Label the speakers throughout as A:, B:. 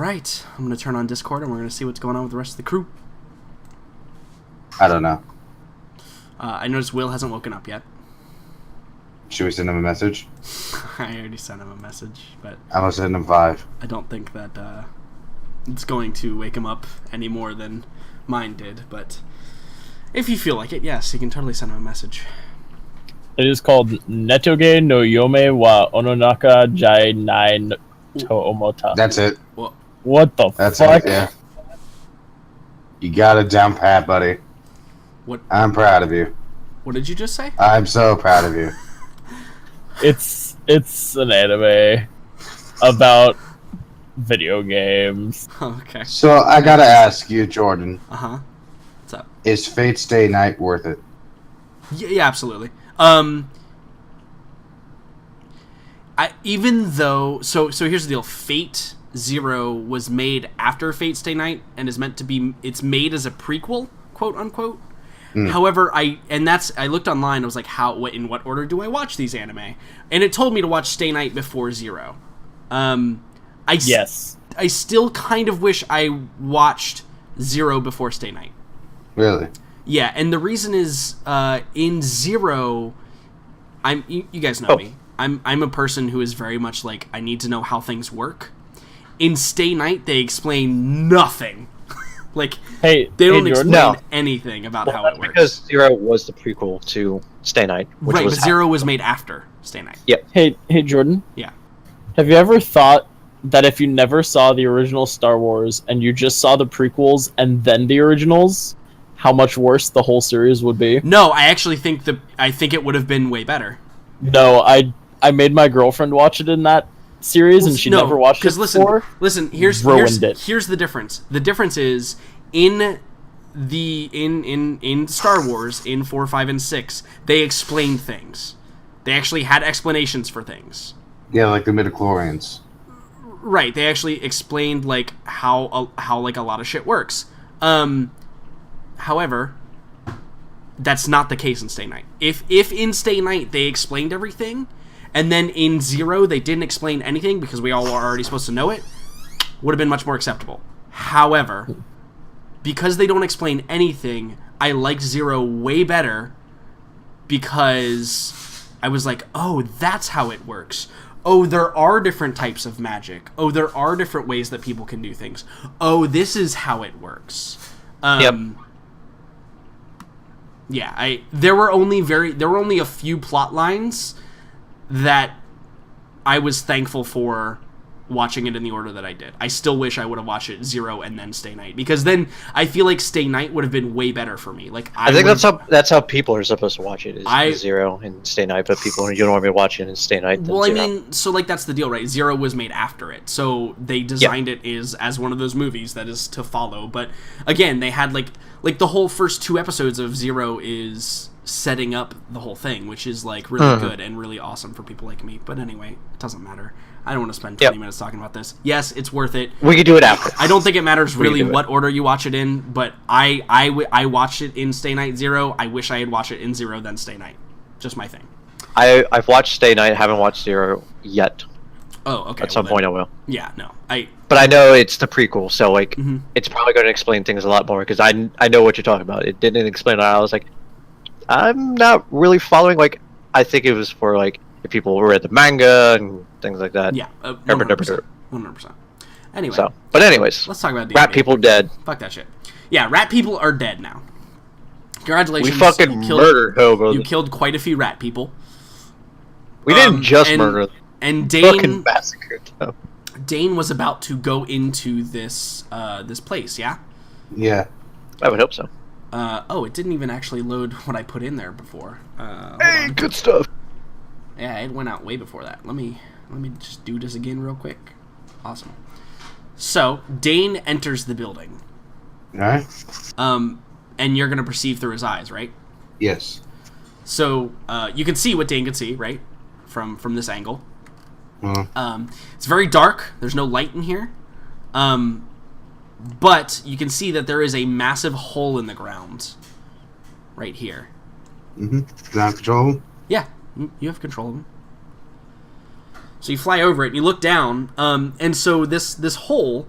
A: right, I'm going to turn on Discord and we're going to see what's going on with the rest of the crew.
B: I don't know.
A: I noticed Will hasn't woken up yet.
B: Should we send him a message?
A: I already sent him a message, but
B: I'm gonna send him 5.
A: I don't think that it's going to wake him up any more than mine did. But if you feel like it, yes, you can totally send him a message.
C: It is called Netoge no Yome wa Ononaka Jai Nai to Omota.
B: That's it.
C: What the
B: That's
C: fuck?
B: it, yeah. You got it down pat, buddy.
A: What?
B: I'm proud of you.
A: What did you just say?
B: I'm so proud of you.
C: It's an anime about video games.
A: Oh, okay.
B: So I gotta ask you, Jordan.
A: Uh-huh. What's up?
B: Is Fate Stay Night worth it?
A: Yeah, absolutely. Even though so here's the deal. Fate Zero was made after Fate Stay Night and is meant to be. It's made as a prequel, quote unquote. However, I looked online. I was like, in what order do I watch these anime? And it told me to watch Stay Night before Zero. I still kind of wish I watched Zero before Stay Night.
B: Really?
A: Yeah, and the reason is in Zero, you guys know me. I'm a person who is very much like, I need to know how things work. In Stay Night, they explain nothing. Like, they don't explain anything about how it works.
D: Because Zero was the prequel to Stay Night.
A: Right, but Zero was made after Stay Night.
D: Yep.
C: Hey, Jordan?
A: Yeah.
C: Have you ever thought that if you never saw the original Star Wars and you just saw the prequels and then the originals, how much worse the whole series would be?
A: No, I actually think it would have been way better.
C: No, I made my girlfriend watch it in that series, and she never watched it before.
A: Listen, here's the difference. The difference is in Star Wars in 4, 5, and 6, they explained things. They actually had explanations for things.
B: Yeah, like the midichlorians.
A: Right, they actually explained like how like a lot of shit works. However, that's not the case in Stay Night. If in Stay Night they explained everything, and then in Zero they didn't explain anything because we all were already supposed to know it, would have been much more acceptable. However, because they don't explain anything, I like Zero way better because I was like, oh, that's how it works. Oh, there are different types of magic. Oh, there are different ways that people can do things. Oh, this is how it works. Yeah, there were only a few plot lines that I was thankful for watching it in the order that I did. I still wish I would have watched it Zero and then Stay Night, because then I feel like Stay Night would have been way better for me. Like
D: I think that's how people are supposed to watch it, is Zero and Stay Night, but people you don't want me to watch it in Stay Night.
A: Well, I mean, so like that's the deal, right? Zero was made after it, so they designed it as one of those movies that is to follow. But again, they had like the whole first 2 episodes of Zero is setting up the whole thing, which is like really good and really awesome for people like me. But anyway, it doesn't matter. I don't want to spend 20 minutes talking about this. Yes, it's worth it.
D: We could do it after.
A: I don't think it matters really what order you watch it in, but I watched it in Stay Night Zero. I wish I had watched it in Zero then Stay Night. Just my thing.
D: I've watched Stay Night, haven't watched Zero yet.
A: Oh, okay.
D: At some point I will.
A: Yeah, no.
D: But I know it's the prequel, so like it's probably going to explain things a lot more, because I know what you're talking about. It didn't explain it. I was like, I'm not really following. Like, I think it was for like if people read the manga and things like that.
A: Yeah, 100%. 100%. Anyway.
D: But anyways,
A: let's talk about
D: rat people dead.
A: Fuck that shit. Yeah, rat people are dead now. Congratulations.
D: We fucking murdered Hobo.
A: You killed quite a few rat people.
D: We didn't just murder them.
A: And Dane
D: fucking massacred them.
A: Dane was about to go into this this place, yeah?
B: Yeah.
D: I would hope so.
A: It didn't even actually load what I put in there before.
D: Hey, good stuff.
A: Yeah, it went out way before that. Let me just do this again real quick. Awesome. So, Dane enters the building.
B: Alright.
A: And you're going to perceive through his eyes, right?
B: Yes.
A: So, you can see what Dane can see, right? From this angle. It's very dark. There's no light in here. But you can see that there is a massive hole in the ground right here.
B: Mm-hmm. Do I have control of him?
A: Yeah, you have control of him. So you fly over it and you look down, and so this hole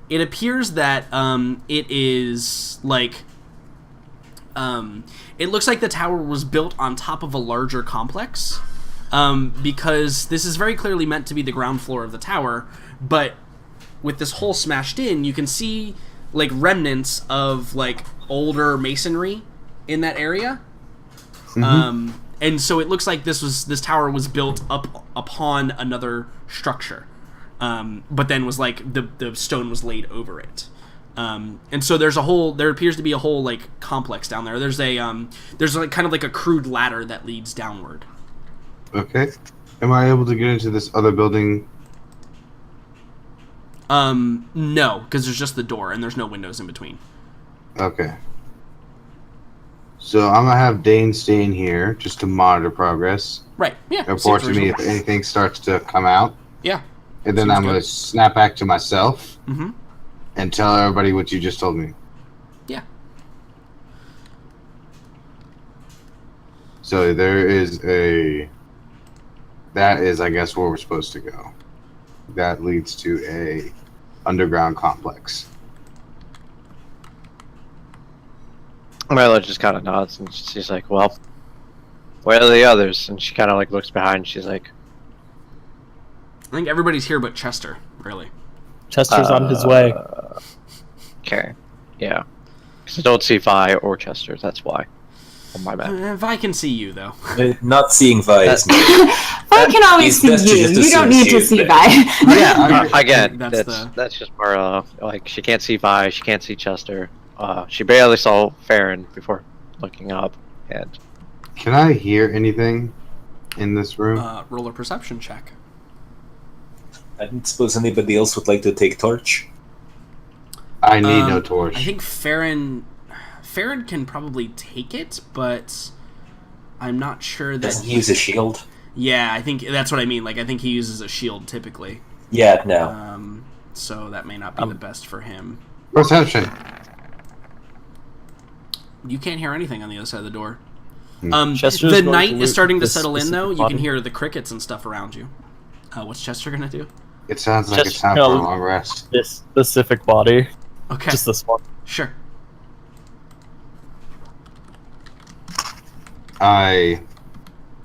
A: it appears that it is like it looks like the tower was built on top of a larger complex, because this is very clearly meant to be the ground floor of the tower, but with this hole smashed in, you can see like remnants of like older masonry in that area. And so it looks like this tower was built up upon another structure, but then was like the stone was laid over it. And so there appears to be a whole like complex down there. There's like kind of like a crude ladder that leads downward.
B: Okay. Am I able to get into this other building?
A: No, because there's just the door and there's no windows in between.
B: Okay. So I'm gonna have Dane stay in here just to monitor progress.
A: Right. Yeah.
B: Report to me if anything starts to come out.
A: Yeah.
B: And then I'm gonna snap back to myself.
A: Mm-hmm.
B: And tell everybody what you just told me.
A: Yeah.
B: So there is that is, I guess, where we're supposed to go. That leads to a underground complex.
D: Milo just kind of nods and she's like, well, where are the others? And she kind of like looks behind and she's like,
A: I think everybody's here but Chester, really.
C: Chester's on his way.
D: Okay. Yeah. Because I don't see Vi or Chester, that's why. Oh, my bad.
A: Vi can see you, though.
E: Not seeing Vi is
F: Vi can always see you. You don't need to see Vi.
D: Yeah, again,
A: that's
D: just more, like, she can't see Vi, she can't see Chester. She barely saw Farron before looking up, and...
B: Can I hear anything in this room?
A: Roll a perception check.
E: I don't suppose anybody else would like to take torch.
B: I need no torch.
A: I think Farron can probably take it, but I'm not sure that...
E: Doesn't he use a shield?
A: Yeah, I think that's what I mean. Like, I think he uses a shield typically.
E: Yeah, no.
A: So that may not be the best for him.
B: Perception.
A: You can't hear anything on the other side of the door.
C: Chester's
A: the night
C: going to
A: is starting to
C: this
A: settle in, though.
C: specific
A: You can
C: body.
A: hear the crickets and stuff around you. What's Chester gonna do?
B: It sounds like it's
C: Just
B: time for a
C: go-
B: long rest.
C: This specific body.
A: Okay,
C: Just this one.
A: sure.
B: I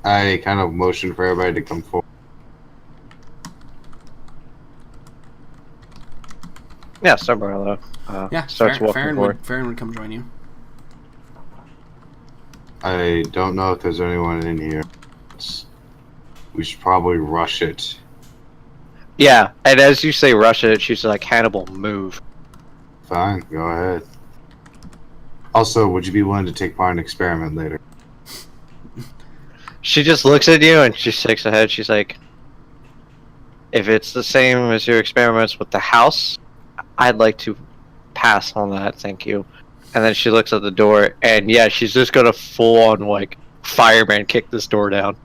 B: kind of motion for everybody to come forward.
D: Yeah, so Milo
A: Yeah,
D: starts walking forward.
A: Farron would come join you.
B: I don't know if there's anyone in here. We should probably rush it.
D: Yeah, and as you say rush it, she's like, Hannibal, move.
B: Fine, go ahead. Also, would you be willing to take part in an experiment later?
D: She just looks at you and she shakes her head. She's like, if it's the same as your experiments with the house, I'd like to pass on that, thank you. And then she looks at the door, and yeah, she's just gonna full on like fireman kick this door down.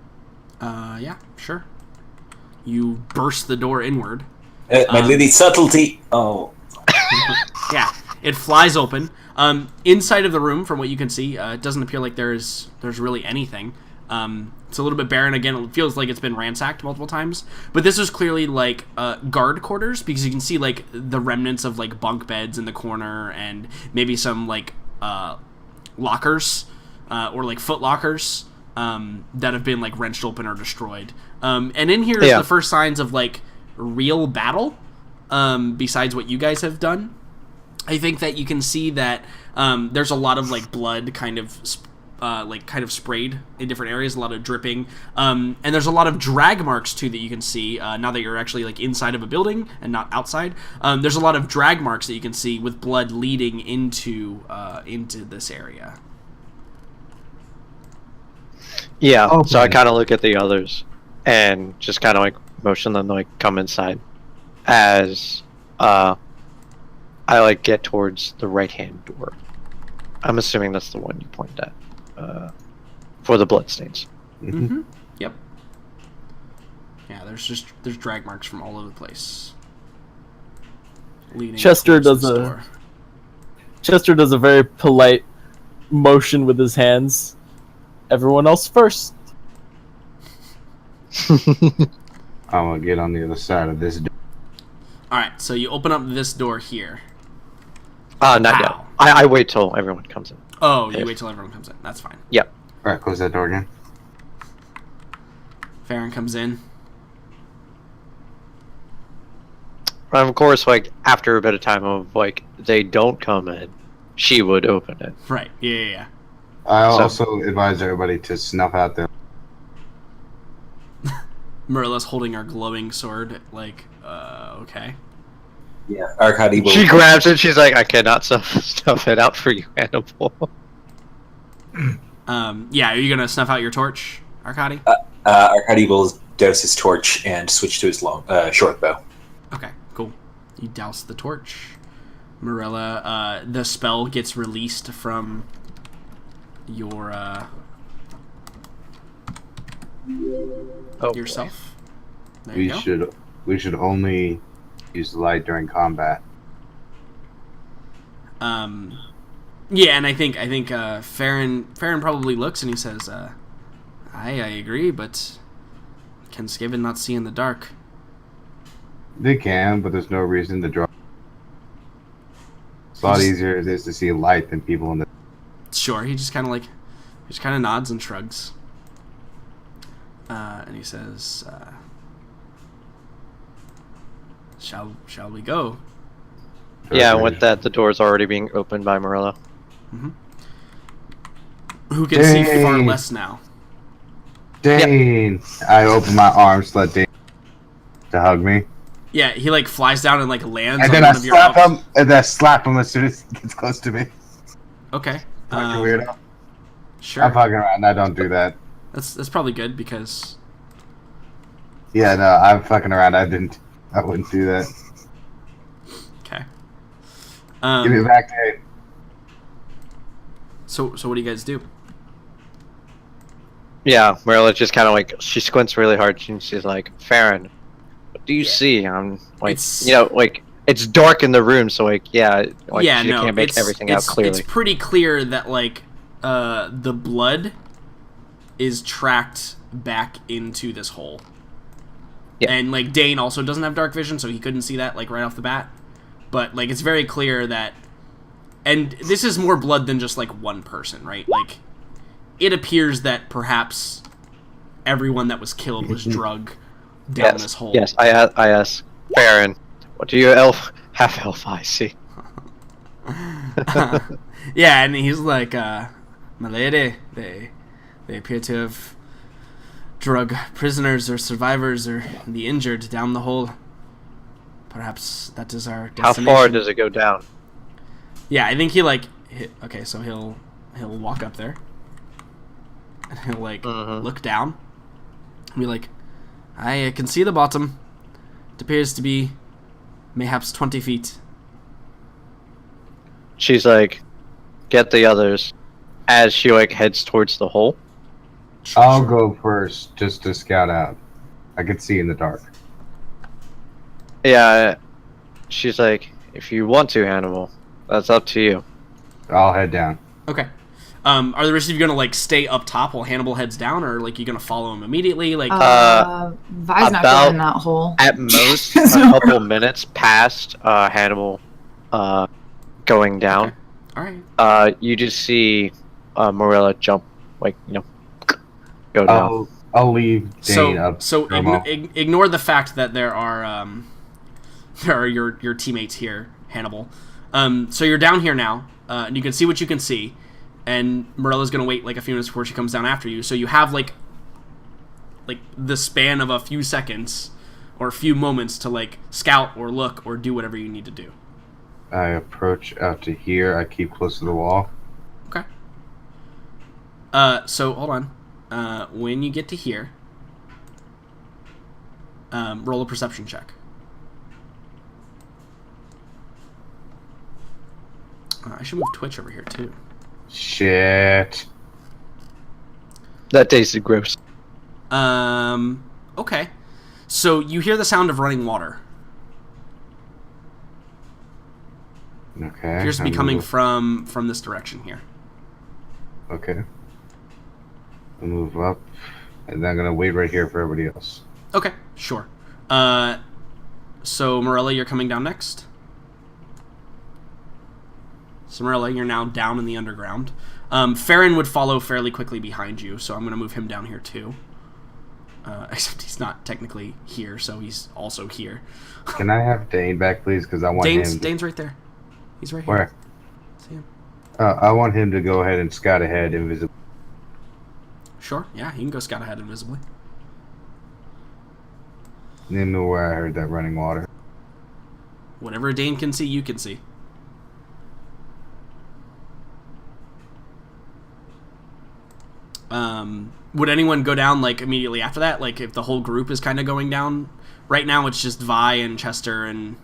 A: Yeah, sure. You burst the door inward.
E: My lady subtlety. Oh.
A: Yeah, it flies open. Inside of the room, from what you can see, it doesn't appear like there's really anything. It's a little bit barren. Again, it feels like it's been ransacked multiple times. But this is clearly like guard quarters, because you can see like the remnants of like bunk beds in the corner and maybe some like lockers or like foot lockers that have been like wrenched open or destroyed. And in here is the first signs of like real battle. Besides what you guys have done, I think that you can see that there's a lot of like blood kind of sprayed in different areas, a lot of dripping, and there's a lot of drag marks too that you can see now that you're actually like inside of a building and not outside. There's a lot of drag marks that you can see with blood leading into this area.
D: Yeah,
B: Okay.
D: so I kind of look at the others and just kind of like motion them to like come inside as I like get towards the right hand door. I'm assuming that's the one you pointed at for the bloodstains.
A: Mm-hmm. Yep. Yeah, there's drag marks from all over the place. Leading
C: Chester
A: towards
C: does
A: this
C: a-
A: door.
C: Chester does a very polite motion with his hands. Everyone else first.
B: I'm gonna get on the other side of this door.
A: All right, so you open up this door here.
D: Not yet. I wait till everyone comes in.
A: Oh, you wait till everyone comes in. That's fine.
D: Yep.
B: All right, close that door again.
A: Farron comes in.
D: And of course, like, after a bit of time of, like, they don't come in, she would open it.
A: Right, yeah.
B: I also advise everybody to snuff out the...
A: Marilla's holding our glowing sword, like, okay.
E: Yeah, Arcady will...
D: She grabs it, she's like, I cannot stuff it out for you, Hannibal.
A: Yeah, are you gonna snuff out your torch, Arcady?
E: Arcady will douse his torch and switch to his short bow.
A: Okay, cool. You douse the torch. Marilla, the spell gets released from your, yourself. There you go.
B: We should only use light during combat.
A: Yeah, and I think Farron probably looks and he says, I agree, but can Skaven not see in the dark?
B: They can, but there's no reason to draw. It's a lot easier it is to see light than people in the...
A: Sure, he just kind of nods and shrugs. And he says, shall we go?
D: Yeah, with that, the door's already being opened by Marilla.
A: Mm-hmm. Who can see far less now?
B: Dane! Yep. I open my arms to let Dane to hug me.
A: Yeah, he like flies down and like lands
B: and
A: on
B: then
A: one of your elves.
B: And then I slap him as soon as he gets close to me.
A: Okay.
B: Like a weirdo.
A: Sure.
B: I'm fucking around. I don't do that.
A: That's probably good because...
B: Yeah, no, I'm fucking around. I wouldn't do that.
A: Okay.
B: Give me back, Dave.
A: So what do you guys do?
D: Yeah, Marilla just kind of like, she squints really hard and she's like, Farron, what do you see? I'm like, like, it's dark in the room, so like, she can't make everything out clearly.
A: It's pretty clear that like, the blood is tracked back into this hole. Yeah. And like, Dane also doesn't have dark vision, so he couldn't see that like right off the bat. But like, it's very clear that, and this is more blood than just like one person, right? Like, it appears that perhaps everyone that was killed was drug down this hole.
D: Yes, I ask Farron, what do your half-elf eyes see?
A: Yeah, and he's like, my lady, they appear to have drug prisoners or survivors or the injured down the hole. Perhaps that is our destination.
D: How far does it go down?
A: Yeah, I think he okay, so he'll walk up there. And he'll like look down and be like, I can see the bottom. It appears to be mayhaps 20 feet.
D: She's like, get the others. As she like heads towards the hole.
B: I'll go first just to scout out. I can see in the dark.
D: Yeah, she's like, if you want to, Hannibal, that's up to you.
B: I'll head down.
A: Okay. Are the rest of you gonna like stay up top while Hannibal heads down, or like you gonna follow him immediately? Like,
F: Vi's not going in that hole.
D: At most, a couple minutes past Hannibal going down.
A: Okay. All right.
D: You just see Marilla jump, like, go down.
B: I'll leave Dane up.
A: So ignore the fact that there are your teammates here, Hannibal. So you're down here now, and you can see what you can see. And Marilla's gonna wait like a few minutes before she comes down after you. So you have like the span of a few seconds or a few moments to like scout or look or do whatever you need to do.
B: I approach out to here. I keep close to the wall.
A: Okay. So hold on. When you get to here, roll a perception check. I should move Twitch over here too.
B: Shit.
D: That tasted gross.
A: Okay. So you hear the sound of running water.
B: Okay.
A: Appears to be coming from this direction here.
B: Okay. I'll move up, and then I'm gonna wait right here for everybody else.
A: Okay, sure. So Morella, you're coming down next. So Morella, you're now down in the underground. Farron would follow fairly quickly behind you, so I'm going to move him down here too. Except he's not technically here, so he's also here.
B: Can I have Dane back, please? Because I want him.
A: Dane's right there. He's right here.
B: Where?
A: See him?
B: I want him to go ahead and scout ahead invisibly.
A: Sure. Yeah, he can go scout ahead invisibly.
B: Name me where I heard that running water.
A: Whatever Dane can see, you can see. Would anyone go down like immediately after that? Like if the whole group is kind of going down? Right now it's just Vi and Chester and...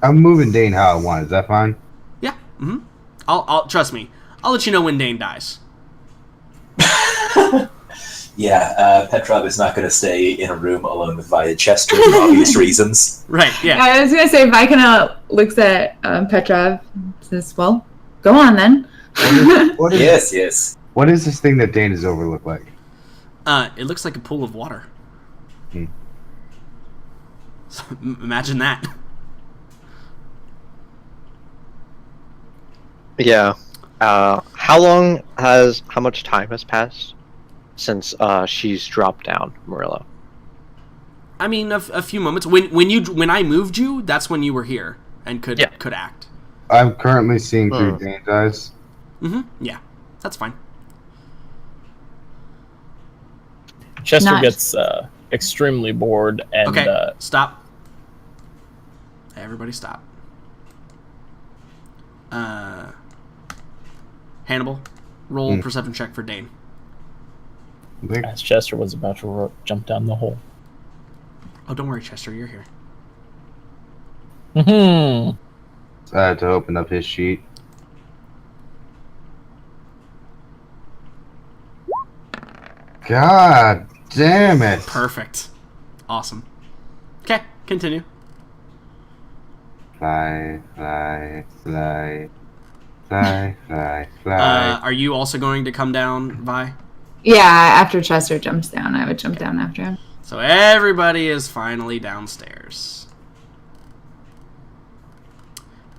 B: I'm moving Dane how I want. Is that fine?
A: Yeah. Mm-hmm. I'll trust me. I'll let you know when Dane dies.
E: Yeah, Petrov is not going to stay in a room alone with Vi and Chester for obvious reasons.
A: Right, yeah.
F: I was going to say, Vicana looks at Petrov and says, well, go on then.
B: What is,
E: Yes.
B: What is this thing that Dane has overlooked like?
A: It looks like a pool of water.
B: Hmm.
A: So, imagine that.
D: Yeah. How much time has passed since she's dropped down, Morello?
A: I mean, a few moments. When I moved you, that's when you were here and could act.
B: I'm currently seeing through Dane's eyes.
A: Mm-hmm. Yeah, that's fine.
C: Chester gets extremely bored and...
A: Okay, stop. Everybody stop. Hannibal, roll perception check for Dane.
C: As Chester was about to jump down the hole.
A: Oh, don't worry, Chester, you're here.
C: Mm-hmm.
B: So I had to open up his sheet. God damn it.
A: Perfect. Awesome. Okay, continue.
B: Fly.
A: Are you also going to come down, Vi?
F: Yeah, after Chester jumps down, I would jump down after him.
A: So everybody is finally downstairs.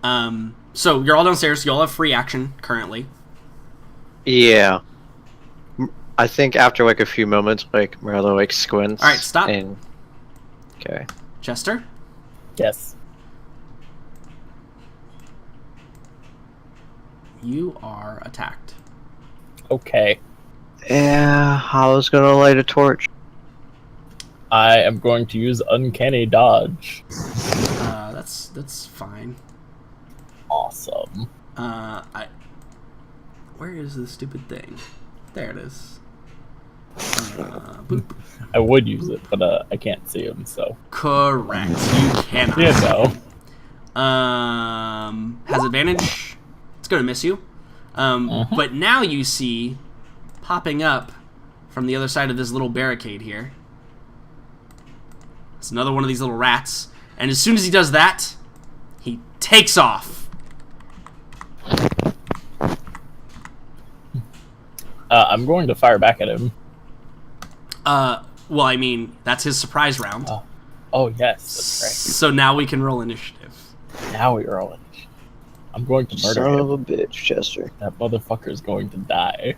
A: So you're all downstairs. You all have free action currently.
D: Yeah. I think after like a few moments, like Morello like squints.
A: All right, stop.
D: Okay.
A: Chester?
C: Yes.
A: You are attacked.
C: Okay.
D: Yeah, I was gonna light a torch.
C: I am going to use Uncanny Dodge.
A: That's fine.
C: Awesome.
A: Where is this stupid thing? There it is. Boop.
C: I would use it, but I can't see him, so...
A: Correct. You cannot.
C: Yeah, no.
A: Has advantage. It's going to miss you. But now you see, popping up from the other side of this little barricade here, it's another one of these little rats. And as soon as he does that, he takes off.
C: I'm going to fire back at him.
A: Well, I mean, that's his surprise round.
C: Oh yes, that's right.
A: So now we can roll initiative.
C: Now we roll initiative. I'm going to murder
D: Son
C: him.
D: of a bitch, Chester.
C: That motherfucker is going to die.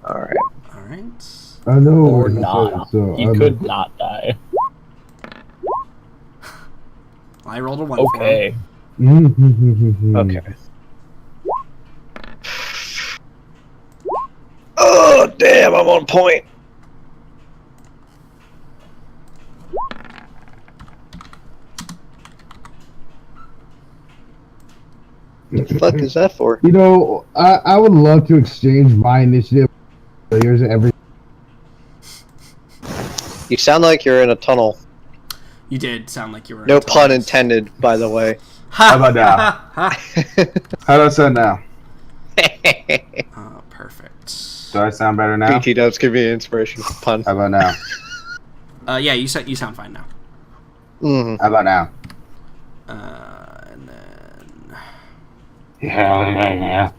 D: Alright.
A: All right.
B: I know.
C: Or not. He could not die.
A: I rolled a 1
C: Okay.
D: Okay. Oh, damn, I'm on point. What the fuck is that for?
G: You know, I would love to exchange my initiative with yours every.
D: You sound like you're in a tunnel.
A: You did sound like you were.
D: No pun intended, by the way.
B: How about now? How do I sound now?
A: Oh, perfect.
B: Do I sound better now?
D: BT Dubs could be an inspiration pun.
B: How about now?
A: Yeah, you sound fine now.
D: Mm-hmm.
B: How about now?
A: And then
B: Yeah.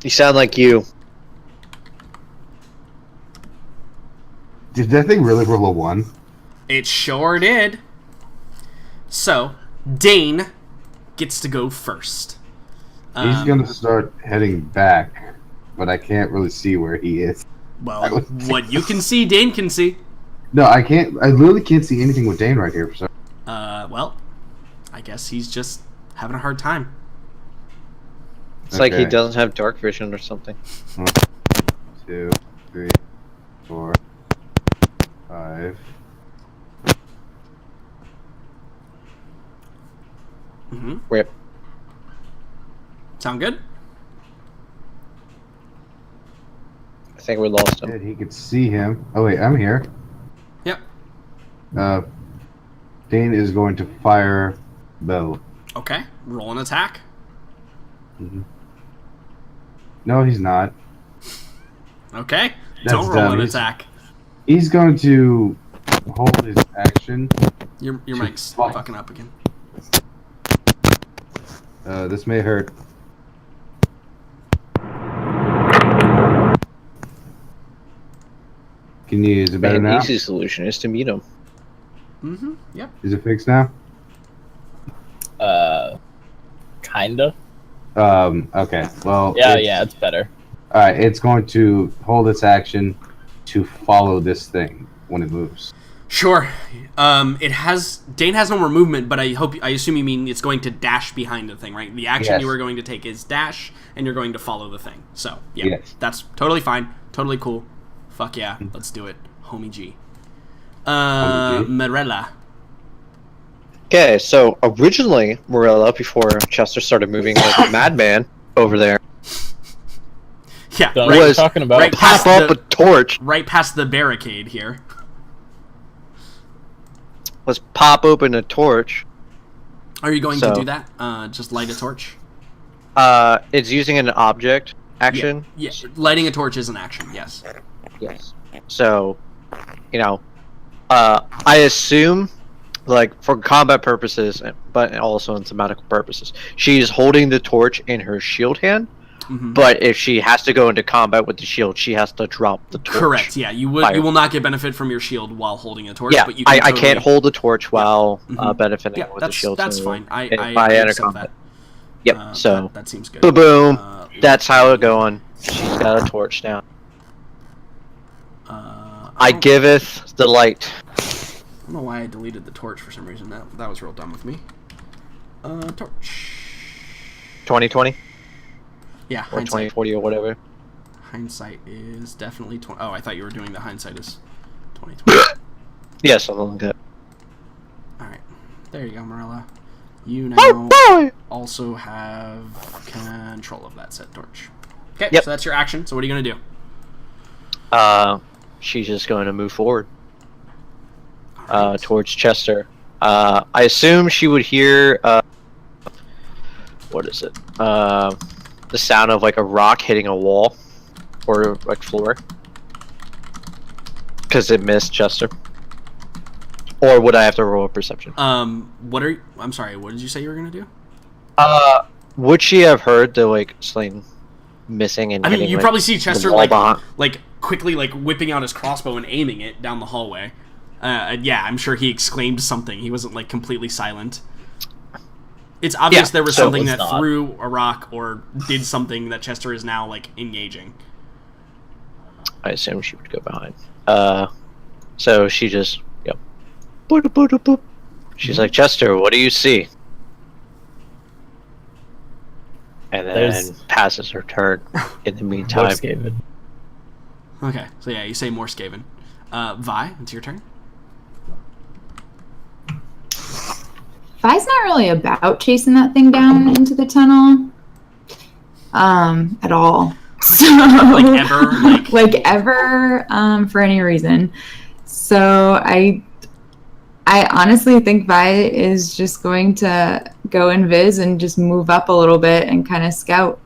D: You sound like you.
B: Did that thing really roll a 1?
A: It sure did. So, Dane gets to go first.
B: He's gonna start heading back, but I can't really see where he is.
A: Well, what you can see, Dane can see.
B: No, I can't. I literally can't see anything with Dane right here. For some.
A: Well, I guess he's just having a hard time.
D: It's like he doesn't have dark vision or something.
B: 1, 2, 3, 4, 5.
A: Mm-hmm.
D: Rip.
A: Sound good?
D: I think we lost him.
B: He could see him. Oh wait, I'm here.
A: Yep.
B: Dane is going to fire bow.
A: Okay. Roll an attack.
B: Mm-hmm. No, he's not.
A: Okay.
B: That's
A: Don't roll
B: dumb.
A: an attack.
B: He's going to hold his action.
A: Your mic's fucking up again.
B: This may hurt. Can you use it better
D: An
B: now?
D: easy solution is to meet him.
A: Mm-hmm. Yep.
B: Is it fixed now?
C: Kinda.
B: Okay. Well.
C: Yeah, it's better.
B: Alright, it's going to hold its action to follow this thing when it moves.
A: Sure. Dane has no more movement, but I assume you mean it's going to dash behind the thing, right? The action you were going to take is dash, and you're going to follow the thing. So, yeah.
B: Yes.
A: That's totally fine. Totally cool. Fuck yeah. Let's do it. Homie G.
B: Homie G.
A: Morella.
D: Okay, so originally, Morella, before Chester started moving like a madman over there,
A: Yeah,
C: Don't know
A: right,
C: what you're talking about.
A: right
D: pop
A: past
D: up
A: the,
D: a torch.
A: right past the barricade here.
D: Let's pop open a torch.
A: Are you going to do that? Just light a torch?
D: It's using an object action.
A: Yeah, lighting a torch is an action, yes.
D: Yes. So, I assume, like, for combat purposes, but also in thematical purposes, she's holding the torch in her shield hand.
A: Mm-hmm.
D: But if she has to go into combat with the shield, she has to drop the torch.
A: Correct. Yeah, you will not get benefit from your shield while holding a torch.
D: Yeah,
A: but you can
D: I can't hold the torch while
A: Mhm.
D: benefiting
A: Yeah,
D: with the shield.
A: that's
D: so
A: fine. I
D: enter
A: accept
D: combat.
A: that.
D: Yep. So
A: that seems good.
D: boom. That's how it going. She's got a torch now. I giveth the light.
A: I don't know why I deleted the torch for some reason. That was real dumb of me. Torch.
D: 2020
A: Yeah,
D: or
A: hindsight.
D: 2040 or whatever.
A: Hindsight is definitely 20. Oh, I thought you were doing the hindsight is 2020.
D: Yeah, something like that.
A: Alright. There you go, Morella. You now also have control of that said torch. Okay,
D: Yep.
A: so that's your action. So what are you going to do?
D: She's just going to move forward
A: Alright.
D: towards Chester. I assume she would hear what is it? The sound of like a rock hitting a wall or like floor, because it missed Chester. Or would I have to roll a perception?
A: I'm sorry, what did you say you were going to do?
D: Would she have heard the like sling missing and
A: I mean,
D: hitting,
A: you
D: like,
A: probably see
D: the
A: Chester
D: wall behind?
A: like quickly like whipping out his crossbow and aiming it down the hallway. Yeah, I'm sure he exclaimed something. He wasn't like completely silent. It's obvious there was something that threw a rock or did something that Chester is now like engaging.
D: I assume she would go behind. So she just boop, boop, boop, boop. She's like, Chester, what do you see? And then passes her turn in the meantime.
C: Skaven.
A: Okay, so yeah, you say more Skaven. Vi, it's your turn.
F: Vi's not really about chasing that thing down into the tunnel. At all. So,
A: Like ever?
F: like ever, for any reason. So I honestly think Vi is just going to go invis and just move up a little bit and kind of scout.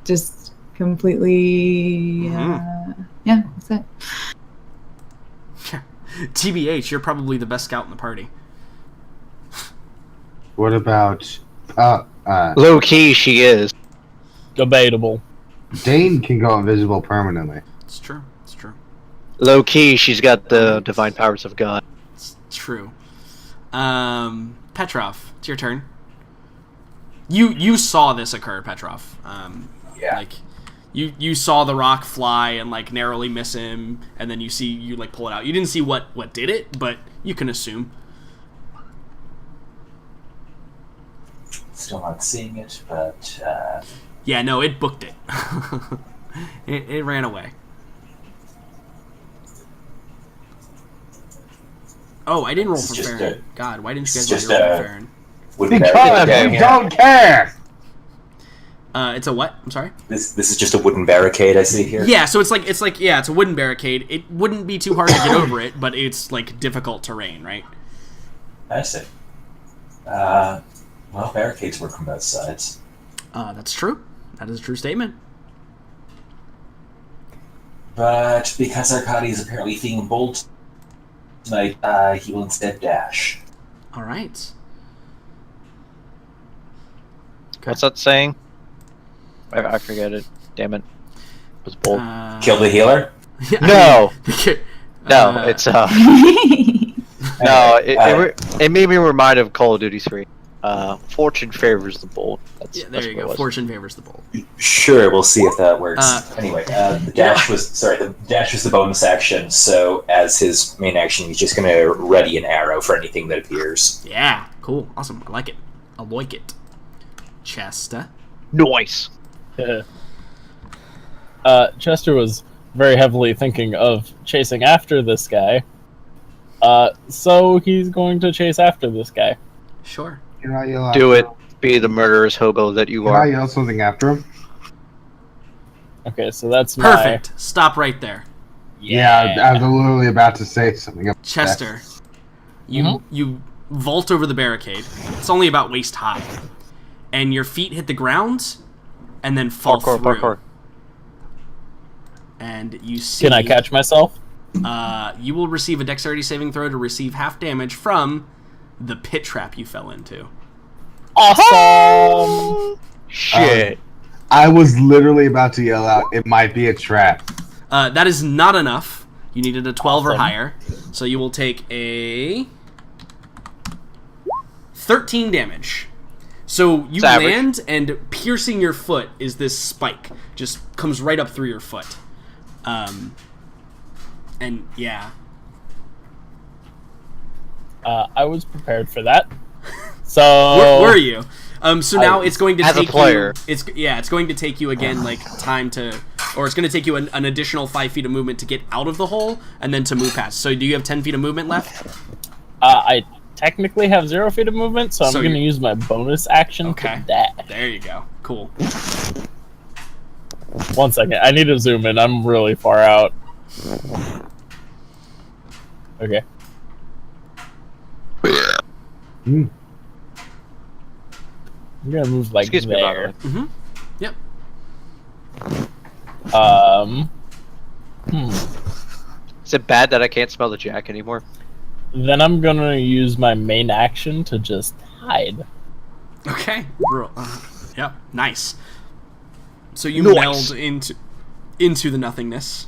F: Just completely, yeah, that's it.
A: TBH, you're probably the best scout in the party.
B: What about
D: Low key, she is.
C: Debatable.
B: Dane can go invisible permanently.
A: It's true. It's true.
D: Low key, she's got the divine powers of God.
A: true. Petrov, it's your turn. You saw this occur, Petrov.
E: Yeah.
A: Like, you saw the rock fly and like narrowly miss him, and then you like pull it out. You didn't see what did it, but you can assume.
E: Still not seeing it, but
A: Yeah, no, it booked it. it ran away. Oh, I didn't roll
E: This
A: for
E: is just
A: Farron. God, why didn't you
E: it's
A: guys
E: just
A: let me roll for Farron?
E: wooden
B: Because
E: barricade.
B: we don't care.
A: It's a what? I'm sorry.
E: This is just a wooden barricade I see here.
A: Yeah, so it's a wooden barricade. It wouldn't be too hard to get over it, but it's like difficult terrain, right?
E: I see. Well, barricades work from both sides.
A: That's true. That is a true statement.
E: But because Arkady is apparently feeling bold tonight, he will instead dash.
A: All right.
D: What's that saying? I forget it. Damn it. It was bold.
E: Kill the healer?
D: No! No,
A: Uh,
D: it's no. It made me remind of Call of Duty 3. Fortune favors the bold.
A: Yeah, there
D: that's
A: you
D: what it
A: go.
D: was.
A: Fortune favors the bold.
E: Sure, we'll see if that works. Anyway, the dash was the bonus action. So as his main action, he's just going to ready an arrow for anything that appears.
A: Yeah, cool, awesome. I like it. I like it. Chester.
D: Nice.
C: Chester was very heavily thinking of chasing after this guy. So he's going to chase after this guy.
A: Sure.
G: Can I yell
D: Do
G: after
D: it. Be the murderous hobo that you
G: Can I
D: are.
G: yell something after him?
C: Okay, so that's
A: Perfect. Stop right there.
C: Yeah.
G: I was literally about to say something. About
A: Chester, you vault over the barricade. It's only about waist high. And your feet hit the ground and then fall through.
D: Parkour.
A: And you see...
C: Can I catch myself?
A: You will receive a dexterity saving throw to receive half damage from the pit trap you fell into.
C: Awesome!
D: Shit.
G: I was literally about to yell out, "It might be a trap."
A: That is not enough. You needed a 12 or
C: Awesome.
A: higher. So you will take a 13 damage. So you
D: It's average.
A: land, and piercing your foot is this spike. Just comes right up through your foot. And yeah.
C: I was prepared for that. So
A: Where were you? So now it's going to
D: As a
A: take
D: player.
A: you. It's going to take you again, like time to, or it's going to take you an additional 5 feet of movement to get out of the hole, and then to move past. So do you have 10 feet of movement left?
C: I technically have 0 feet of movement, so I'm
A: So
C: going to
A: you're-
C: use my bonus action
A: Okay.
C: to dash.
A: There you go. Cool.
C: 1 second, I need to zoom in. I'm really far out. Okay.
G: Hmm.
C: I'm gonna move like
D: Excuse me, by the
C: there.
D: way.
A: Mm-hmm. Yep.
D: Is it bad that I can't smell the jack anymore?
C: Then I'm gonna use my main action to just hide.
A: Okay. Yep. Nice. So you
D: Nice.
A: meld into the nothingness.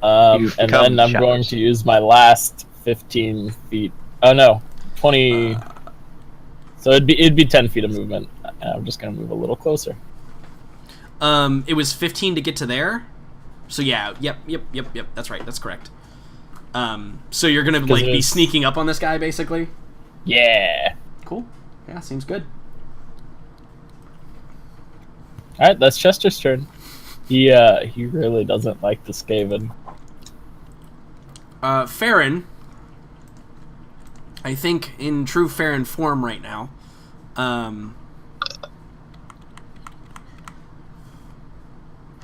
D: You've
C: And
D: become
C: then I'm
D: shadows.
C: going to use my last 15 feet. Oh no, 20. So it'd be 10 feet of movement. I'm just gonna move a little closer.
A: It was 15 to get to there. So yeah, yep. That's right. That's correct. So you're gonna like be
C: it's-
A: sneaking up on this guy, basically.
C: Yeah.
A: Cool. Yeah, seems good.
C: All right, that's Chester's turn. He really doesn't like the Skaven.
A: Farron, I think in true Farron form right now.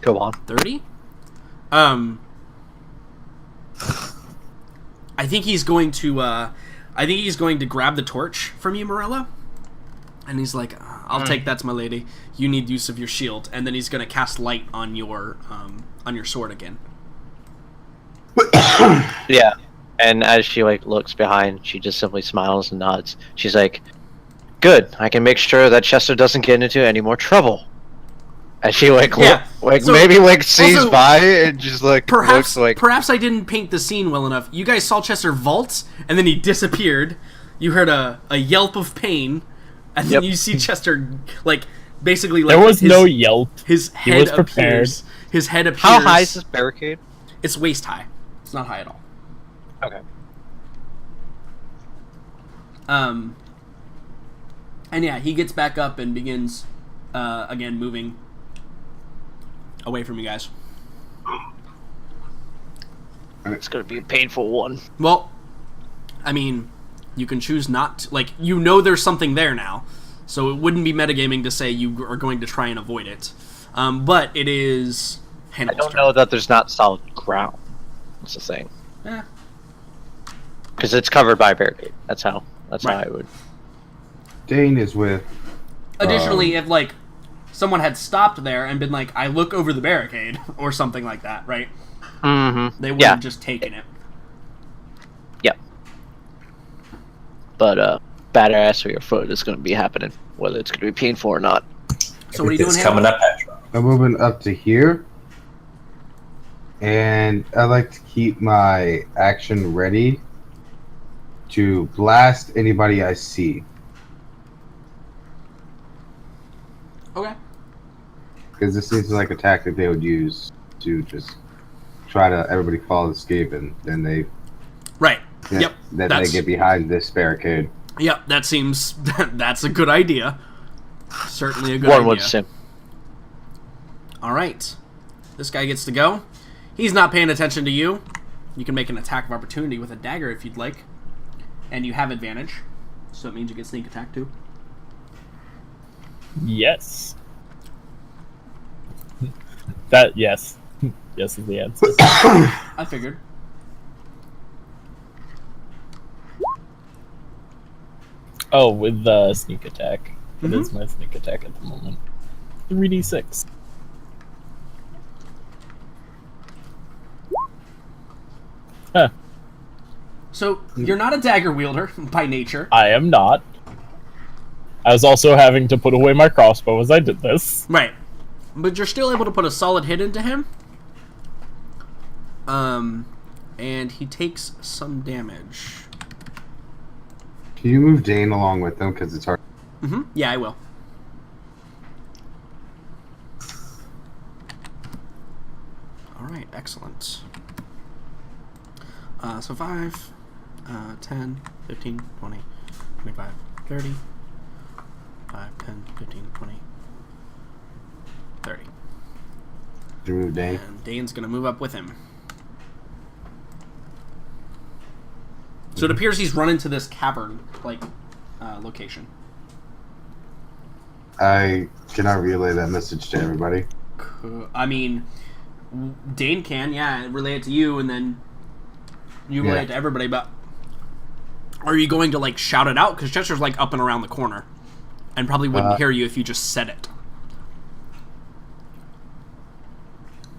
D: Go on.
A: 30. I think he's going to. I think he's going to grab the torch from you, Morella. And he's like, "I'll take that, my lady. You need use of your shield." And then he's going to cast light on your sword again.
D: Yeah. And as she like looks behind, she just simply smiles and nods. She's like, "Good. I can make sure that Chester doesn't get into any more trouble." And she like
A: So,
D: maybe like sees
A: also,
D: by and just like
A: perhaps
D: looks like
A: perhaps I didn't paint the scene well enough. You guys saw Chester vault, and then he disappeared. You heard a yelp of pain, and then you see Chester like basically like
C: there was no yelp.
A: His head
C: was prepared.
A: appears. His head appears.
D: How high is this barricade?
A: It's waist high. It's not high at all.
D: Okay.
A: And yeah, he gets back up and begins again moving away from you guys.
D: It's gonna be a painful one.
A: Well, I mean, you can choose not to, like, you know there's something there now, so it wouldn't be metagaming to say you are going to try and avoid it. But it is Hannibal's
D: I don't
A: turn.
D: know that there's not solid ground. That's the thing.
A: Eh,
D: Because it's covered by a barricade. That's how
A: Right.
D: I would.
B: Dane is with.
A: Additionally, if, like, someone had stopped there and been like, I look over the barricade, or something like that, right?
D: Mm-hmm.
A: They would have just taken it.
D: Yep. But badass for your foot is going to be happening, whether it's going to be painful or not.
A: So what are you doing,
E: It's
A: Hannibal?
E: coming up, Petra.
B: I'm moving up to here. And I like to keep my action ready to blast anybody I see.
A: Okay.
B: Because this seems like a tactic they would use to just try to everybody fall escape, and then they
A: Right.
B: then
A: Yep.
B: they
A: That's-
B: get behind this barricade.
A: Yep, that seems... that's a good idea. Certainly a good
D: One
A: idea.
D: would sim.
A: Alright. This guy gets to go. He's not paying attention to you. You can make an attack of opportunity with a dagger if you'd like. And you have advantage. So it means you get sneak attack too.
C: Yes. That yes. Yes is the answer.
A: I figured.
C: Oh, with the sneak attack. It
A: Mhm.
C: is my sneak attack at the moment. 3d6. Huh.
A: So, you're not a dagger wielder by nature.
C: I am not. I was also having to put away my crossbow as I did this.
A: Right. But you're still able to put a solid hit into him. And he takes some damage.
B: Can you move Dane along with them? Because it's hard.
A: Mm-hmm. Yeah, I will. Alright, excellent. So 5, 10, 15, 20, 25, 30. 5, 10, 15, 20, 30.
B: You move Dane.
A: And Dane's going to move up with him. So it appears he's run into this cavern, like, location.
B: I cannot relay that message to everybody.
A: I mean, Dane can, yeah, relay it to you, and then you relay it to everybody, but are you going to, like, shout it out? Because Chester's, like, up and around the corner, and probably wouldn't hear you if you just said it.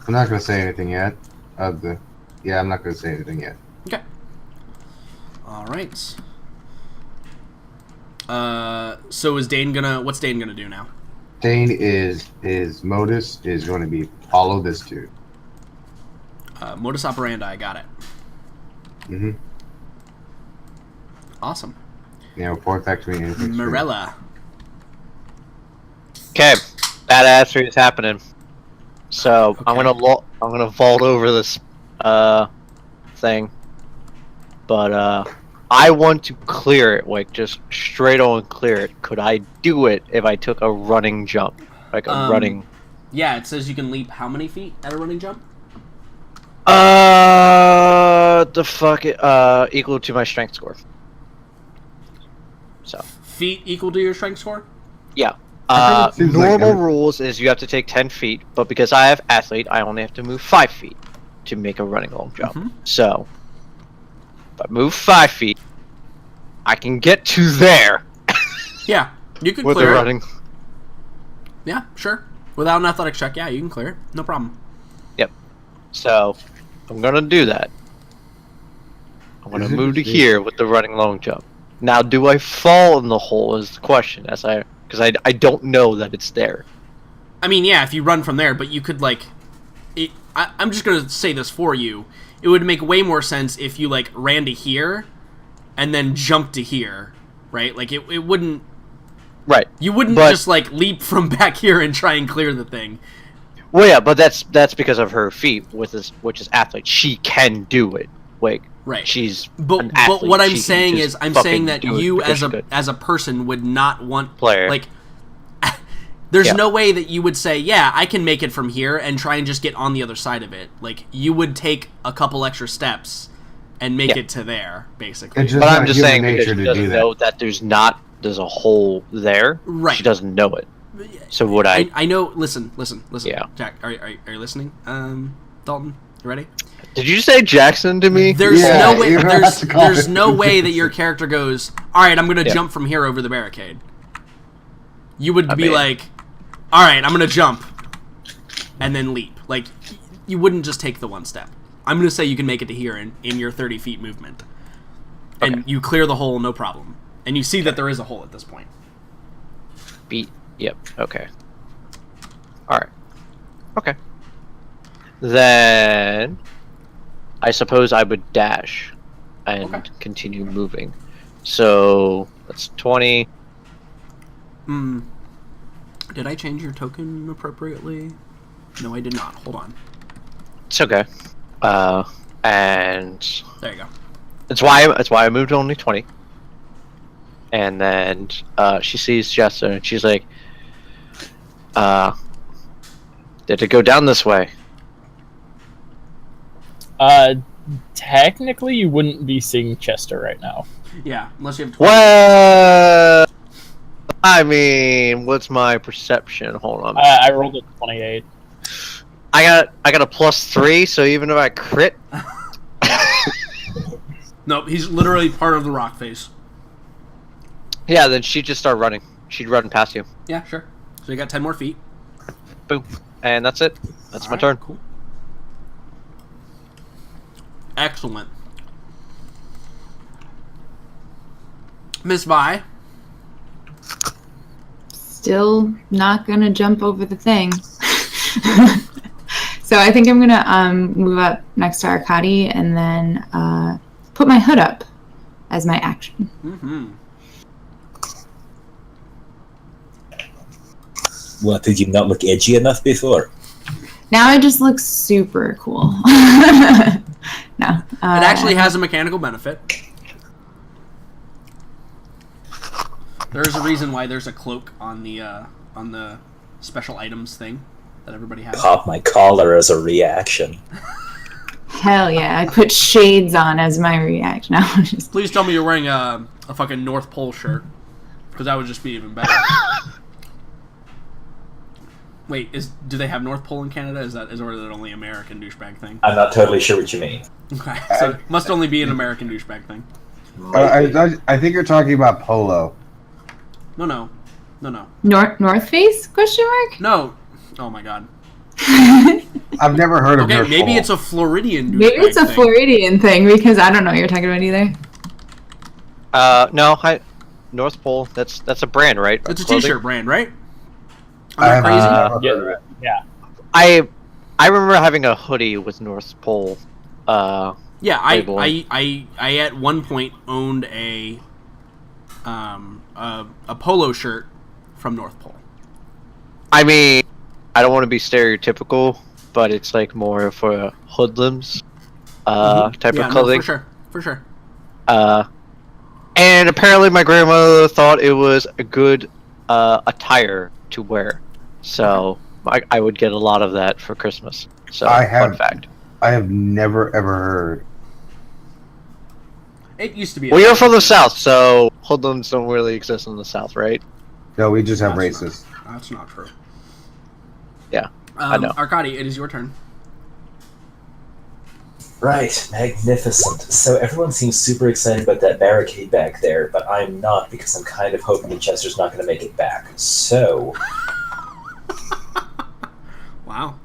B: I'm not going to say anything yet. Yeah, I'm not going to say anything yet.
A: Okay. Alright. So is Dane gonna... What's Dane gonna do now?
B: Dane is... His modus is going to be follow this dude.
A: Modus operandi, I got it.
B: Mm-hmm.
A: Awesome.
B: Yeah, report back to me. anything strange.
A: Morella.
D: Okay, badassery is happening. So
A: Okay.
D: I'm gonna vault over this thing, but I want to clear it, like just straight on clear it. Could I do it if I took a running jump, like a running?
A: Yeah, it says you can leap how many feet at a running jump?
D: The fuck it, equal to my strength score. So
A: Feet equal to your strength score?
D: yeah.
B: I think it seems like
D: Normal
B: every-
D: rules is you have to take 10 feet, but because I have athlete, I only have to move 5 feet to make a running long jump.
A: Mhm.
D: So, if I move 5 feet, I can get to there
A: Yeah, you can
D: with a
A: clear it.
D: running.
A: Yeah, sure. Without an athletics check, yeah, you can clear it. No problem.
D: So, I'm gonna do that. I'm gonna
B: Is it
D: move to
B: just-
D: here with the running long jump. Now, do I fall in the hole is the question, because I don't know that it's there.
A: I mean, yeah, if you run from there, but you could, like... I'm just going to say this for you. It would make way more sense if you, like, ran to here and then jumped to here, right? Like, it wouldn't...
D: Right.
A: You wouldn't just, like, leap from back here and try and clear the thing.
D: Well, yeah, but that's because of her feat, which is athlete. She can do it. Like,
A: right.
D: She's
A: but what I'm saying is, I'm saying that you as a person would not want...
D: Player.
A: Like... There's no way that you would say, yeah, I can make it from here and try and just get on the other side of it. Like, you would take a couple extra steps and make it to there, basically.
D: But I'm just saying because she doesn't know that there's a hole there.
A: Right.
D: She doesn't know it. So would I...
A: I know... Listen.
D: Yeah.
A: Jack, are you listening? Dalton, you ready?
D: Did you say Jackson to me?
A: There's no way... There's no way that your character goes, alright, I'm going to jump from here over the barricade. You would be like... Alright, I'm gonna jump. And then leap. Like, you wouldn't just take the one step. I'm gonna say you can make it to here in your 30 feet movement. And you clear the hole, no problem. And you see that there is a hole at this point.
D: Yep, okay. Alright. Okay. Then... I suppose I would dash. And continue moving. So... That's 20...
A: Did I change your token appropriately? No, I did not. Hold on.
D: It's okay. And
A: there you go.
D: It's why I moved only 20. And then she sees Jester and she's like, did it go down this way?
C: Technically, you wouldn't be seeing Chester right now.
A: Yeah, unless you have
D: 20. Well, I mean, what's my perception? Hold on.
C: I rolled a 28.
D: I got a +3, so even if I crit...
A: Nope, he's literally part of the rock face.
D: Yeah, then she'd just start running. She'd run past you.
A: Yeah, sure. So you got 10 more feet.
D: Boom. And that's it. That's my turn.
A: Cool. Excellent. Miss Vi.
F: Still not gonna jump over the thing. So I think I'm gonna move up next to Arkady and then put my hood up as my action.
A: Mm-hmm.
E: What, did you not look edgy enough before?
F: Now I just look super cool. No.
A: It actually has a mechanical benefit. There's a reason why there's a cloak on the special items thing that everybody has.
E: Pop my collar as a reaction.
F: Hell yeah! I put shades on as my reaction. No, just...
A: Please tell me you're wearing a fucking North Pole shirt, because that would just be even better. Wait, do they have North Pole in Canada? Is it only American douchebag thing?
E: I'm not totally sure what you mean.
A: Okay, so it must only be an American douchebag thing.
B: I think you're talking about polo.
A: No.
F: North Face? Question mark?
A: No. Oh my god.
B: I've never heard of.
A: Okay,
B: North
A: maybe
B: Pole.
A: it's a Floridian douchebag
F: Maybe it's a
A: thing.
F: Floridian thing because I don't know what you're talking about either.
D: No, North Pole. That's a brand, right?
A: It's a T-shirt brand, right?
B: I'm
A: not crazy.
C: Yeah.
D: I remember having a hoodie with North Pole.
A: Yeah,
D: label.
A: I at one point owned a polo shirt from North Pole.
D: I mean, I don't want to be stereotypical, but it's like more for hoodlums type of clothing.
A: No, for sure.
D: And apparently my grandmother thought it was a good attire to wear. So I would get a lot of that for Christmas. So, fun fact.
B: I have never ever heard.
A: It used to be.
D: Well, you're from the South, so hoodlums don't really exist in the South, right?
B: No, we just have racists.
A: That's not true.
D: Yeah, I know.
A: Arkady, it is your turn.
E: Right, magnificent. So everyone seems super excited about that barricade back there, but I'm not because I'm kind of hoping that Chester's not going to make it back. So...
A: Wow.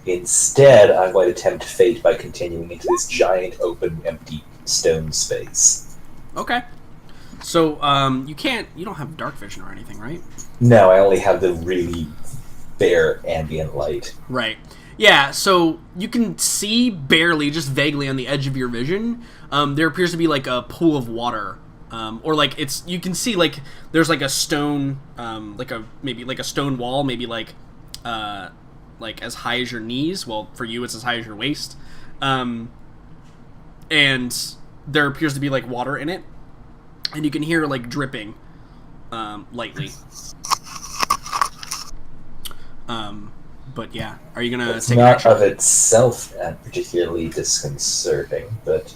E: Instead, I'm going to tempt fate by continuing into this giant, open, empty stone space.
A: Okay. So, you don't have dark vision or anything, right?
E: No, I only have the really bare ambient light.
A: Right. Yeah, so you can see barely, just vaguely on the edge of your vision. There appears to be like a pool of water. Or like you can see like there's like a stone, maybe a stone wall, maybe like as high as your knees. Well, for you, it's as high as your waist. And there appears to be like water in it. And you can hear like dripping, lightly. But yeah, are you gonna
E: It's
A: take
E: not
A: action?
E: of itself particularly disconcerting, but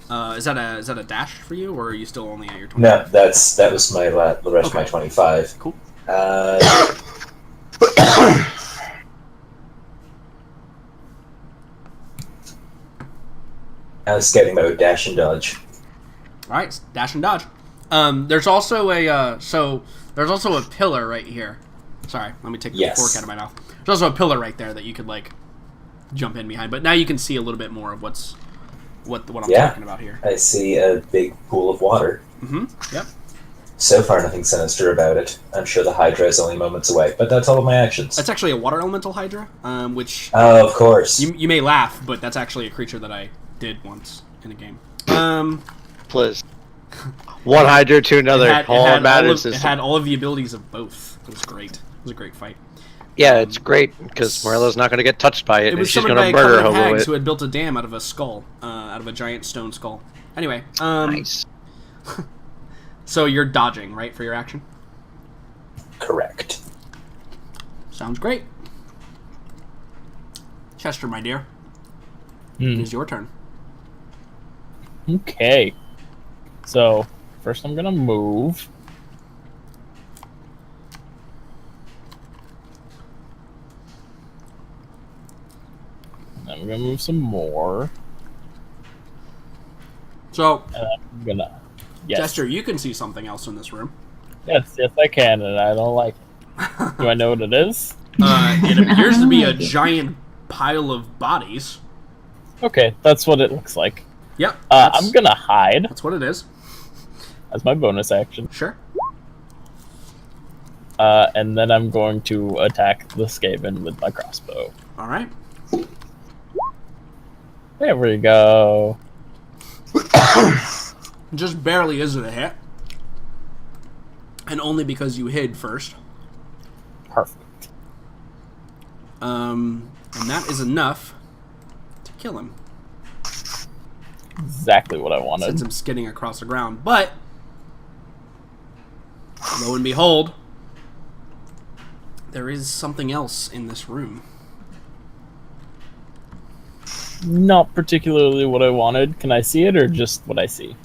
A: Is that a dash for you, or are you still only at your 20?
E: no, that was the rest of my 25.
A: Cool.
E: Scouting mode, dash and dodge.
A: All right, dash and dodge. There's also a pillar right here. Sorry, let me take the fork out of my mouth. There's also a pillar right there that you could like jump in behind. But now you can see a little bit more of what I'm talking about here.
E: I see a big pool of water.
A: Mm-hmm. Yep.
E: So far, nothing sinister about it. I'm sure the Hydra is only moments away, but that's all of my actions.
A: That's actually a water elemental Hydra, which...
E: Oh, of course.
A: You may laugh, but that's actually a creature that I did once in a game.
D: Please. One Hydra to another.
A: It had all of the abilities of both. It was great. It was a great fight.
D: Yeah, it's great, because Morella's not going to get touched by it, and
A: was
D: she's
A: summoned
D: going to
A: by a
D: murder
A: couple of
D: Hobo
A: hags
D: it.
A: who had built a dam out of a skull, out of a giant stone skull. Anyway,
D: Nice.
A: So you're dodging, right, for your action?
E: Correct.
A: Sounds great. Chester, my dear, it is your turn.
C: Okay. So, first I'm gonna move. I'm gonna move some more.
A: So,
C: And I'm gonna... Yes.
A: Chester, you can see something else in this room.
C: Yes, I can, and I don't like it. Do I know what it is?
A: It appears to be a giant pile of bodies.
C: Okay, that's what it looks like.
A: Yep.
C: I'm gonna hide
A: That's what it is.
C: as my bonus action.
A: Sure.
C: And then I'm going to attack the Skaven with my crossbow.
A: All right.
C: There we go.
A: Just barely is it a hit. And only because you hid first.
C: Perfect.
A: And that is enough to kill him.
C: Exactly what I
A: Sends
C: wanted.
A: him skidding across the ground. But, lo and behold, there is something else in this room.
C: Not particularly what I wanted. Can I see it, or just what I see?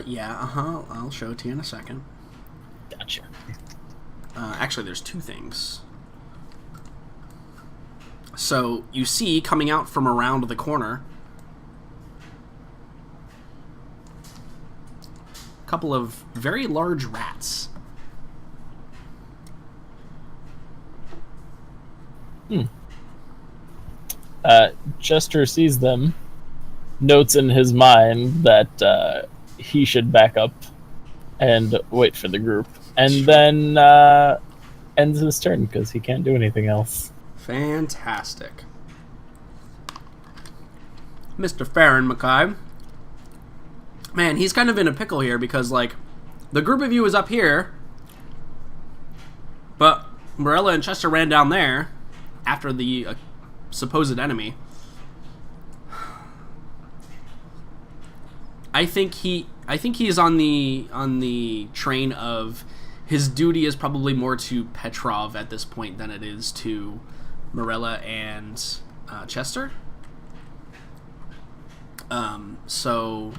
A: Yeah, I'll show it to you in a second.
C: Gotcha.
A: Actually, there's two things. So, you see, coming out from around the corner, a couple of very large rats.
C: Chester sees them, notes in his mind that he should back up and wait for the group, and then ends his turn because he can't do anything else.
A: Fantastic. Mr. Farron Mackay. Man, he's kind of in a pickle here because, like, the group of you is up here, but Morella and Chester ran down there after the supposed enemy. I think he's on the train of his duty is probably more to Petrov at this point than it is to Morella and Chester. So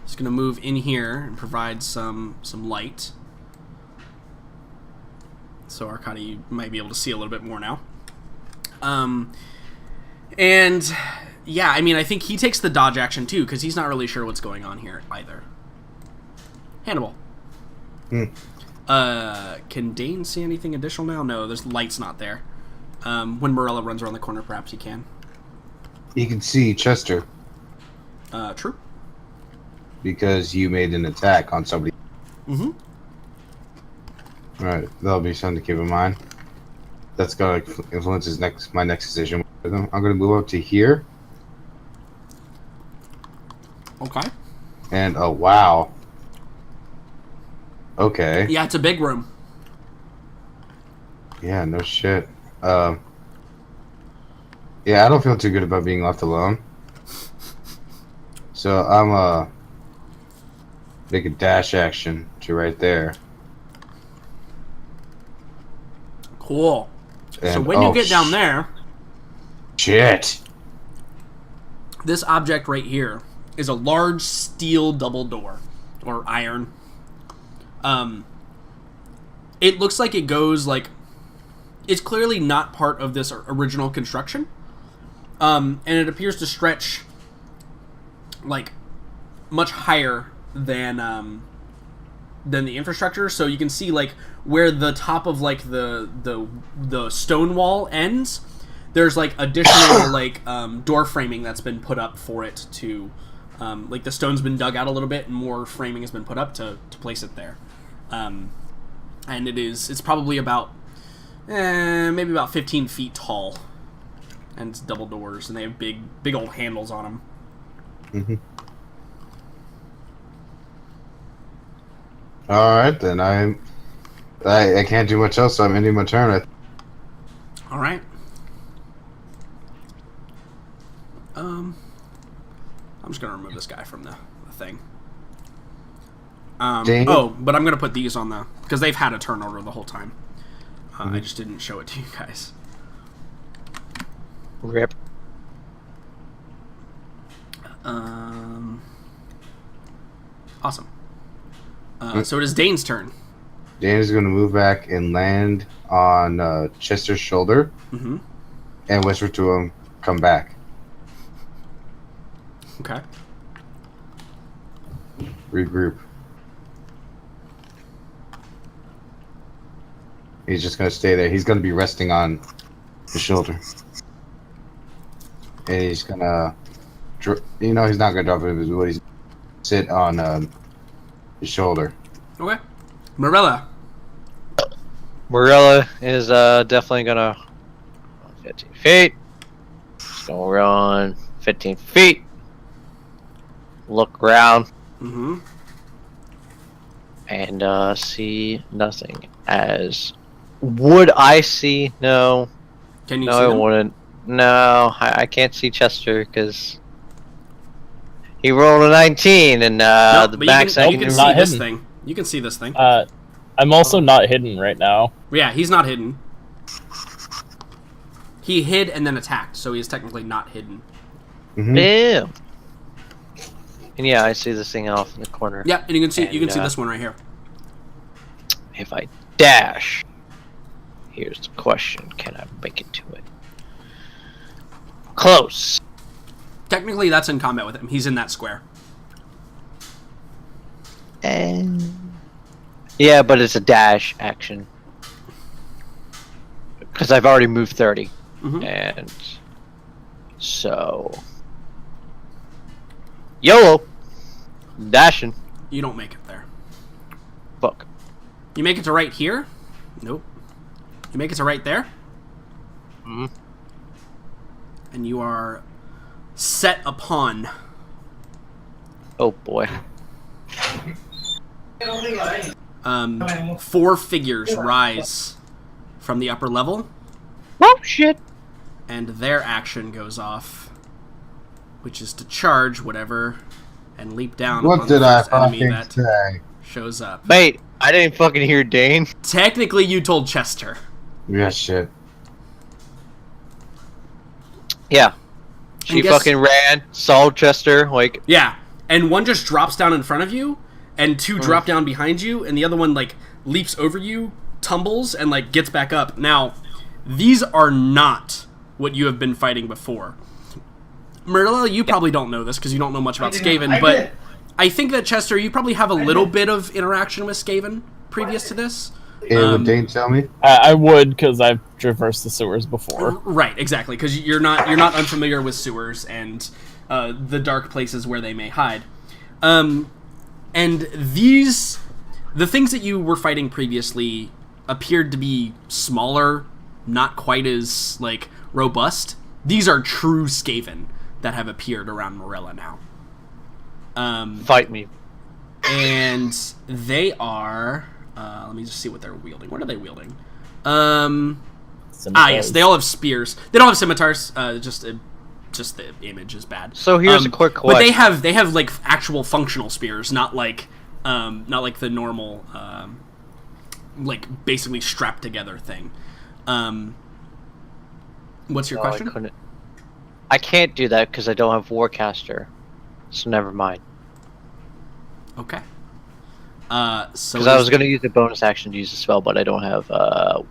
A: just gonna move in here and provide some light. So Arcadi, you might be able to see a little bit more now. And yeah, I mean, I think he takes the dodge action too because he's not really sure what's going on here either. Hannibal. Can Dane see anything additional now? No, there's light's not there. When Morella runs around the corner, perhaps he can.
B: You can see Chester.
A: True.
B: Because you made an attack on somebody.
A: Mm-hmm.
B: Alright, that'll be something to keep in mind. That's gonna influence my next decision with him. I'm gonna move up to here.
A: Okay.
B: And oh wow. Okay.
A: Yeah, it's a big room.
B: Yeah, no shit. Yeah, I don't feel too good about being left alone. So I'm make a dash action to right there.
A: Cool.
B: And,
A: so when you get down there,
B: shit.
A: this object right here is a large steel double door, or iron. It looks like it goes like, it's clearly not part of this original construction, and it appears to stretch like much higher than the infrastructure. So you can see like where the top of like the stone wall ends. There's like additional like door framing that's been put up for it to like the stone's been dug out a little bit and more framing has been put up to place it there. And it's probably about maybe about 15 feet tall, and it's double doors, and they have big old handles on them.
B: Mm-hmm. All right, then I can't do much else, so I'm ending my turn.
A: All right. I'm just gonna remove this guy from the thing. But I'm gonna put these on because they've had a turn order the whole time. I just didn't show it to you guys.
D: Rip.
A: Awesome. So it is Dane's turn.
B: Dane is going to move back and land on Chester's shoulder and whisper to him, "Come back."
A: Okay.
B: Regroup. He's just going to stay there. He's going to be resting on the shoulder. And he's going to... he's not going to drop it. But he's sit on his shoulder.
A: Okay. Morella.
D: Morella is definitely going to... 15 feet. Just going to run 15 feet. Look around. And see nothing. As would I see? No.
A: Can you
D: no,
A: see
D: I
A: them?
D: wouldn't. No, I can't see Chester because he rolled a 19, and
A: No,
D: the
A: but
D: backside.
A: you can see
C: not
A: this
C: hidden.
A: thing. You can see this thing.
C: I'm also not hidden right now.
A: Yeah, he's not hidden. He hid and then attacked, so he is technically not hidden.
D: Yeah. And yeah, I see this thing off in the corner.
A: Yeah, and you can see this one right here.
D: If I dash, here's the question: can I make it to it? Close.
A: Technically, that's in combat with him. He's in that square.
D: And yeah, but it's a dash action because I've already moved 30, and so YOLO, dashing.
A: You don't make it there.
D: Fuck.
A: You make it to right here? Nope. You make it to right there? And you are set upon.
D: Oh boy.
A: 4 figures rise from the upper level,
D: Oh shit.
A: and their action goes off, which is to charge whatever and leap down
B: What
A: upon
B: did
A: the
B: I
A: first enemy
B: fucking
A: that
B: say?
A: shows up.
D: Wait, I didn't fucking hear Dane.
A: Technically, you told Chester.
B: Yeah, shit.
D: Yeah. She
A: guess-
D: fucking ran, saw Chester, like,
A: Yeah, and one just drops down in front of you, and 2 drop down behind you, and the other one, like, leaps over you, tumbles, and, like, gets back up. Now, these are not what you have been fighting before. Marilla, you probably don't know this, because you don't know much about Skaven, but I think that, Chester, you probably have a little bit of interaction with Skaven previous to this.
B: Would Dane tell me?
C: I would, because I've traversed the sewers before.
A: Right, exactly, because you're not unfamiliar with sewers and the dark places where they may hide. And the things that you were fighting previously appeared to be smaller, not quite as like robust. These are true Skaven that have appeared around Morella now.
D: Fight me.
A: And they are. Let me just see what they're wielding. What are they wielding? Yes, they all have spears. They don't have scimitars. Just the image is bad.
D: So here's a quick question.
A: But they have like actual functional spears, not like the normal like basically strapped together thing. What's your question?
D: I can't do that because I don't have Warcaster. So never mind.
A: Okay. So
D: because I was going to use a bonus action to use the spell, but I don't have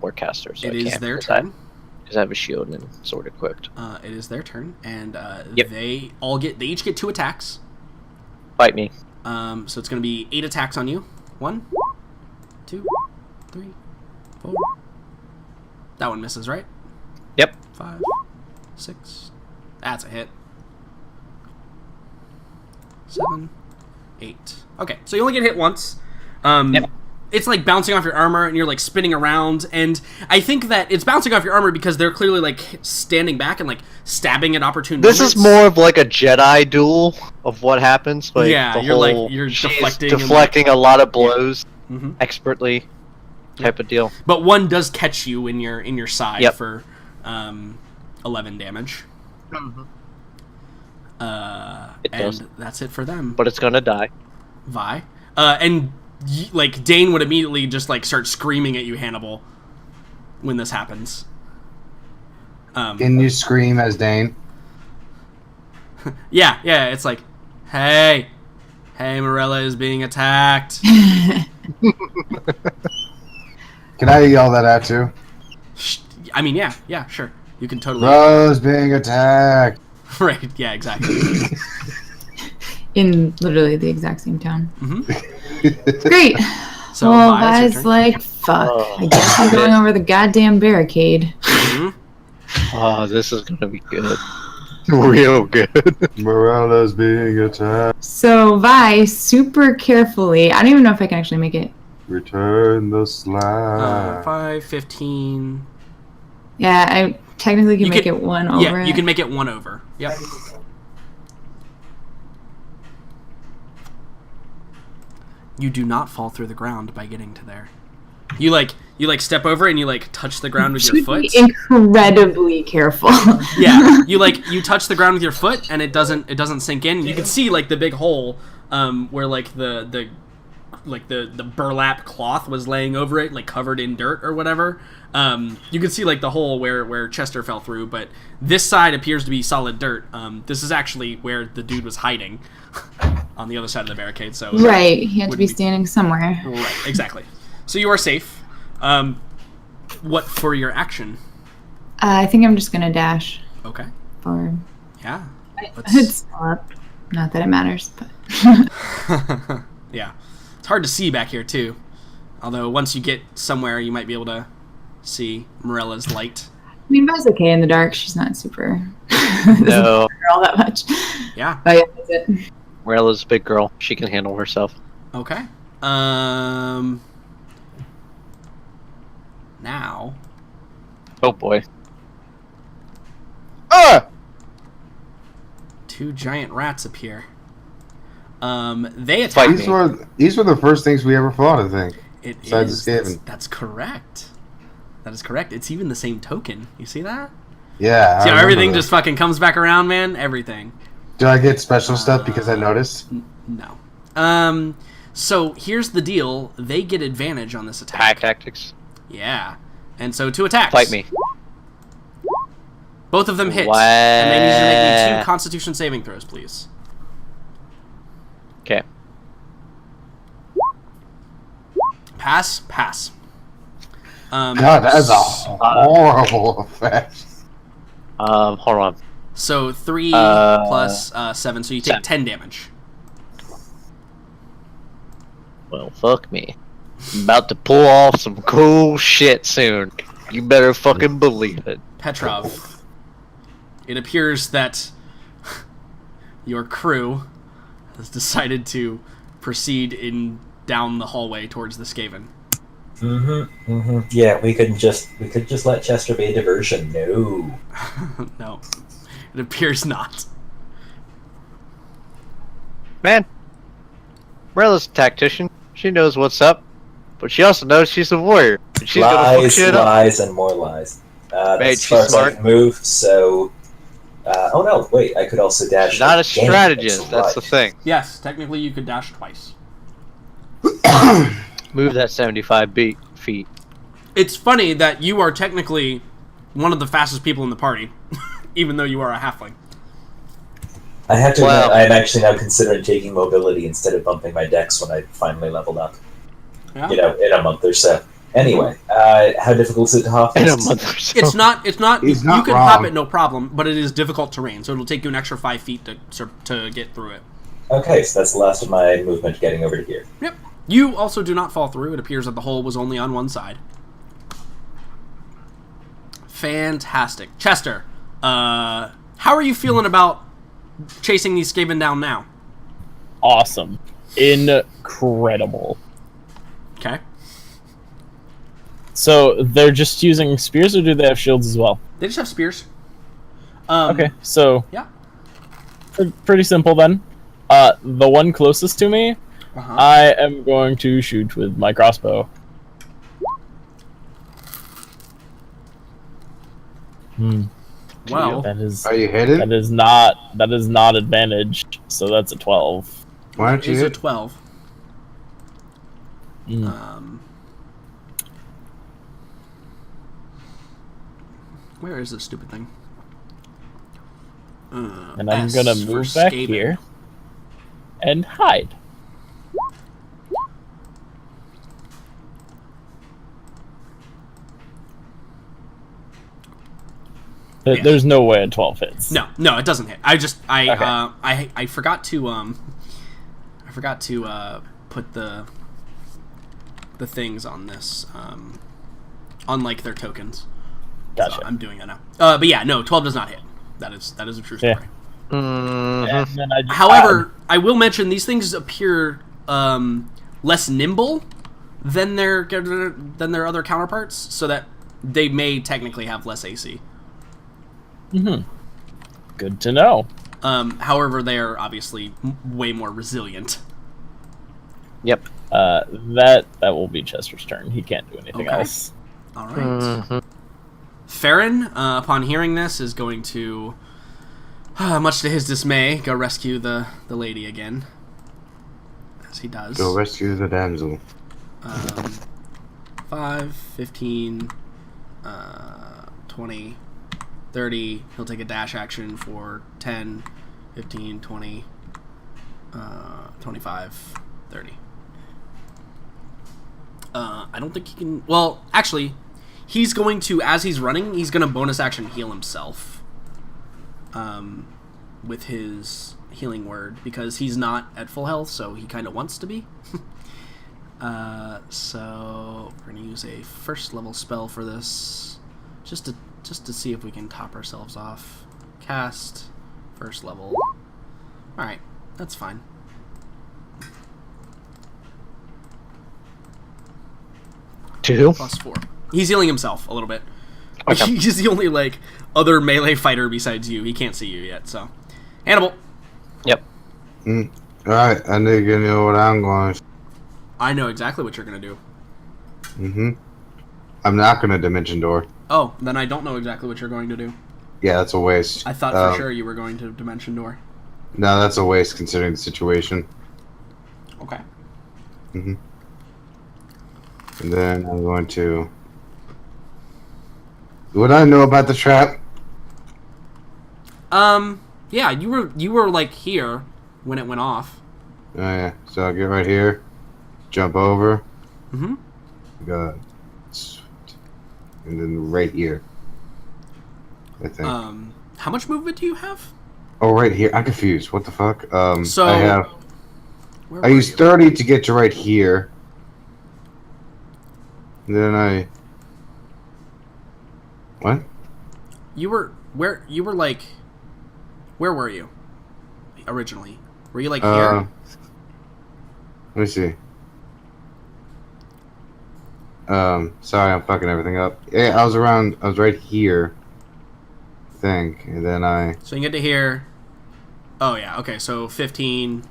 D: Warcaster, so
A: it
D: I
A: is
D: can't
A: their turn.
D: Because I have a shield and sword equipped.
A: It is their turn, and
D: Yep.
A: they each get 2 attacks.
D: Fight me.
A: So it's going to be 8 attacks on you. 1, 2, 3, 4. That one misses, right?
D: Yep.
A: 5, 6. That's a hit. 7, 8. Okay, so you only get hit once.
D: Yep.
A: It's like bouncing off your armor, and you're like spinning around. And I think that it's bouncing off your armor because they're clearly like standing back and like stabbing at opportune
D: This
A: moments.
D: is more of like a Jedi duel of what happens. Like
A: Yeah,
D: the
A: you're
D: she's
A: deflecting
D: a lot of blows
A: Mhm.
D: expertly, type of deal.
A: But one does catch you in your side
D: Yep.
A: for 11 damage.
D: It does.
A: And that's it for them.
D: But it's gonna die.
A: Vi. And like Dane would immediately just like start screaming at you, Hannibal, when this happens.
B: Can you scream as Dane?
A: Yeah, it's like, hey, Morella is being attacked.
B: Can I yell that out too?
A: I mean, yeah, sure. You can totally.
B: Rose being attacked.
A: Right, yeah, exactly.
F: In literally the exact same town.
A: Mm-hmm.
F: Great.
A: So,
F: well,
A: Vi, it's your
F: Vi's
A: turn.
F: like, fuck. I guess I'm going over the goddamn barricade.
A: Mhm.
D: Oh, this is gonna be good. Real good.
B: Morella's being attacked.
F: So Vi, super carefully. I don't even know if I can actually make it.
B: Return the slide.
A: 5, 15.
F: Yeah, I technically can
A: You
F: make
A: can-
F: it one over.
A: Yeah, you
F: it.
A: can make it 1 over. Yep. You do not fall through the ground by getting to there. You step over and you like touch the ground with your
F: Should
A: foot.
F: be incredibly careful.
A: Yeah, you touch the ground with your foot and it doesn't sink in. You can see like the big hole where like the burlap cloth was laying over it, like covered in dirt or whatever. You can see like the hole where Chester fell through, but this side appears to be solid dirt. This is actually where the dude was hiding on the other side of the barricade. So
F: Right, he had to
A: wouldn't
F: be standing somewhere.
A: Right, exactly. So you are safe. What for your action?
F: I think I'm just gonna dash.
A: Okay.
F: Or
A: Yeah.
F: it's still up. Not that it matters, but
A: Yeah. It's hard to see back here too. Although once you get somewhere, you might be able to see Morella's light.
F: I mean, Vi's okay in the dark. She's not super.
D: No,
F: all that much.
A: Yeah.
F: But yeah, that's it.
D: Morella's a big girl. She can handle herself.
A: Okay. Now.
D: Oh boy.
B: Ah!
A: 2 giant rats appear. They attack.
D: Fight
A: me.
B: These were the first things we ever fought, I think.
A: It
B: Besides
A: is.
B: the Skaven.
A: That's correct. That is correct. It's even the same token. You see that?
B: Yeah.
A: See
B: I
A: how
B: remember
A: everything
B: that.
A: just fucking comes back around, man? Everything.
B: Do I get special stuff because I noticed?
A: No. So here's the deal. They get advantage on this attack.
D: Pack tactics.
A: Yeah. And so 2 attacks.
D: Fight me.
A: Both of them hit.
D: What?
A: And they need you to make me 2 Constitution saving throws, please.
D: Okay.
A: Pass.
B: God, that is a horrible effect.
D: Hold on.
A: So 3 plus 7, so you take
D: 7.
A: 10 damage.
D: Well, fuck me. About to pull off some cool shit soon. You better fucking believe it.
A: Petrov, it appears that your crew has decided to proceed down the hallway towards the Skaven.
E: Yeah, we could just let Chester be a diversion. No.
A: No, it appears not.
D: Man, Marilla's a tactician. She knows what's up, but she also knows she's a warrior. And she's gonna fuck shit up.
E: Lies, and more lies.
D: Mate,
E: That's as
D: she's
E: far as I
D: smart.
E: can move. So, oh no, wait! I could also dash.
D: She's not a
E: again.
D: strategist. That's the
E: right.
D: thing.
A: Yes, technically you could dash twice.
D: Move that 75 feet.
A: It's funny that you are technically one of the fastest people in the party, even though you are a halfling.
E: I have to
D: Wow.
E: admit, I'm actually now considering taking mobility instead of bumping my dex when I finally leveled up.
A: Yeah.
E: You know, in a month or so. Anyway, how difficult is it to hop?
D: In a month or so.
A: It's not.
B: He's
A: You
B: not
A: can
B: wrong.
A: hop it, no problem, but it is difficult terrain, so it'll take you an extra 5 feet to get through it.
E: Okay, so that's the last of my movement getting over to here.
A: Yep. You also do not fall through. It appears that the hole was only on one side. Fantastic, Chester. How are you feeling about chasing these Skaven down now?
C: Awesome. Incredible.
A: Okay.
C: So they're just using spears, or do they have shields as well?
A: They just have spears.
C: Okay, so
A: Yeah.
C: pretty simple then. The one closest to me,
A: Uh-huh.
C: I am going to shoot with my crossbow.
A: Well,
C: That is
B: Are you hitting?
C: that is not advantage. So that's a 12.
B: Why don't you
A: is a
B: hit?
A: 12.
C: Mm.
A: Where is this stupid thing?
C: And I'm
A: S
C: gonna
A: for
C: move back
A: Skaven.
C: here and hide.
A: Yeah.
C: There's no way a 12 hits.
A: No, it doesn't hit. I
C: Okay.
A: I forgot to put the things on this unlike their tokens.
C: Gotcha.
A: So I'm doing it now. But yeah, no, 12 does not hit. That is a true story.
C: Yeah.
D: Mhm.
C: And then I just
A: However, I will mention these things appear less nimble than their other counterparts, so that they may technically have less AC.
C: Good to know.
A: However, they are obviously way more resilient.
D: Yep.
C: That will be Chester's turn. He can't do anything
A: Okay.
C: else.
A: All right. Farron, upon hearing this, is going to, much to his dismay, go rescue the lady again. As he does.
B: Go rescue the damsel.
A: 5, 15, 20, 30. He'll take a dash action for 10, 15, 20, 25, 30. I don't think he can... Well, actually, he's going to, as he's running, he's going to bonus action heal himself. With his healing word, because he's not at full health, so he kind of wants to be. So we're going to use a first level spell for this, just to see if we can top ourselves off. Cast, first level. Alright, that's fine.
D: Two.
A: +4. He's healing himself a little bit.
D: Okay.
A: He's the only, other melee fighter besides you. He can't see you yet, so. Hannibal.
D: Yep.
B: Alright, I think you know what I'm going.
A: I know exactly what you're going to do.
B: I'm not going to dimension door.
A: Oh, then I don't know exactly what you're going to do.
B: Yeah, that's a waste.
A: I thought for sure you were going to Dimension Door.
B: No, that's a waste considering the situation.
A: Okay.
B: And then I'm going to... What I know about the trap?
A: Yeah, you were here when it went off.
B: Oh yeah, so I'll get right here, jump over, go, and then right here. I think.
A: How much movement do you have?
B: Oh, right here. I'm confused. What the fuck?
A: So
B: I have.
A: where
B: I
A: were
B: used
A: you?
B: 30 to get to right here. Then I. What?
A: You were where? You were like, where were you originally? Were you like here?
B: Let me see. Sorry, I'm fucking everything up. Yeah, I was right here. I think, and then I.
A: So you get to here. Oh yeah. Okay. So 15,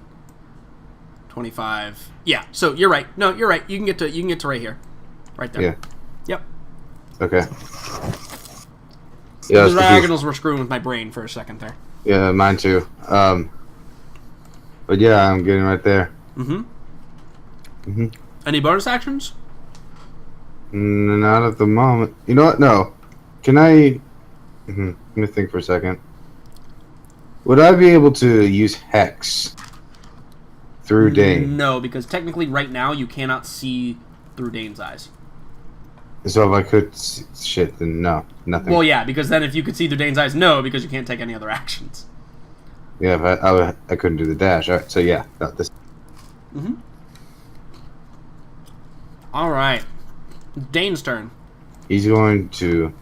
A: 25. Yeah. So you're right. No, you're right. You can get to right here, right there.
B: Yeah.
A: Yep.
B: Okay.
A: Yeah. The diagonals were screwing with my brain for a second there.
B: Yeah, mine too. But yeah, I'm getting right there.
A: Any bonus actions?
B: Not at the moment. You know what? No. Can I? Let me think for a second. Would I be able to use Hex through Dane?
A: No, because technically right now you cannot see through Dane's eyes.
B: So if I could, shit, then no, nothing.
A: Well, yeah, because then if you could see through Dane's eyes, no, because you can't take any other actions.
B: Yeah, if I couldn't do the dash. All right, so yeah, got this.
A: All right, Dane's turn.
B: He's going to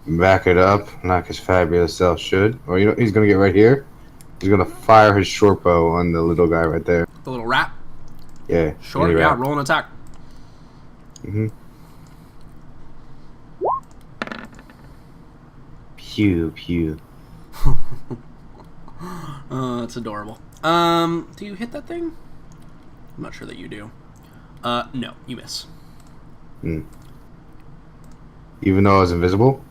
B: back it up like his fabulous self should. Or you know, he's gonna get right here. He's gonna fire his short bow on the little guy right there.
A: The little rat.
B: Yeah.
A: Sure. Yeah. Roll an attack.
B: Pew pew.
A: That's adorable. Do you hit that thing? I'm not sure that you do. No, you miss.
B: Even though I was invisible?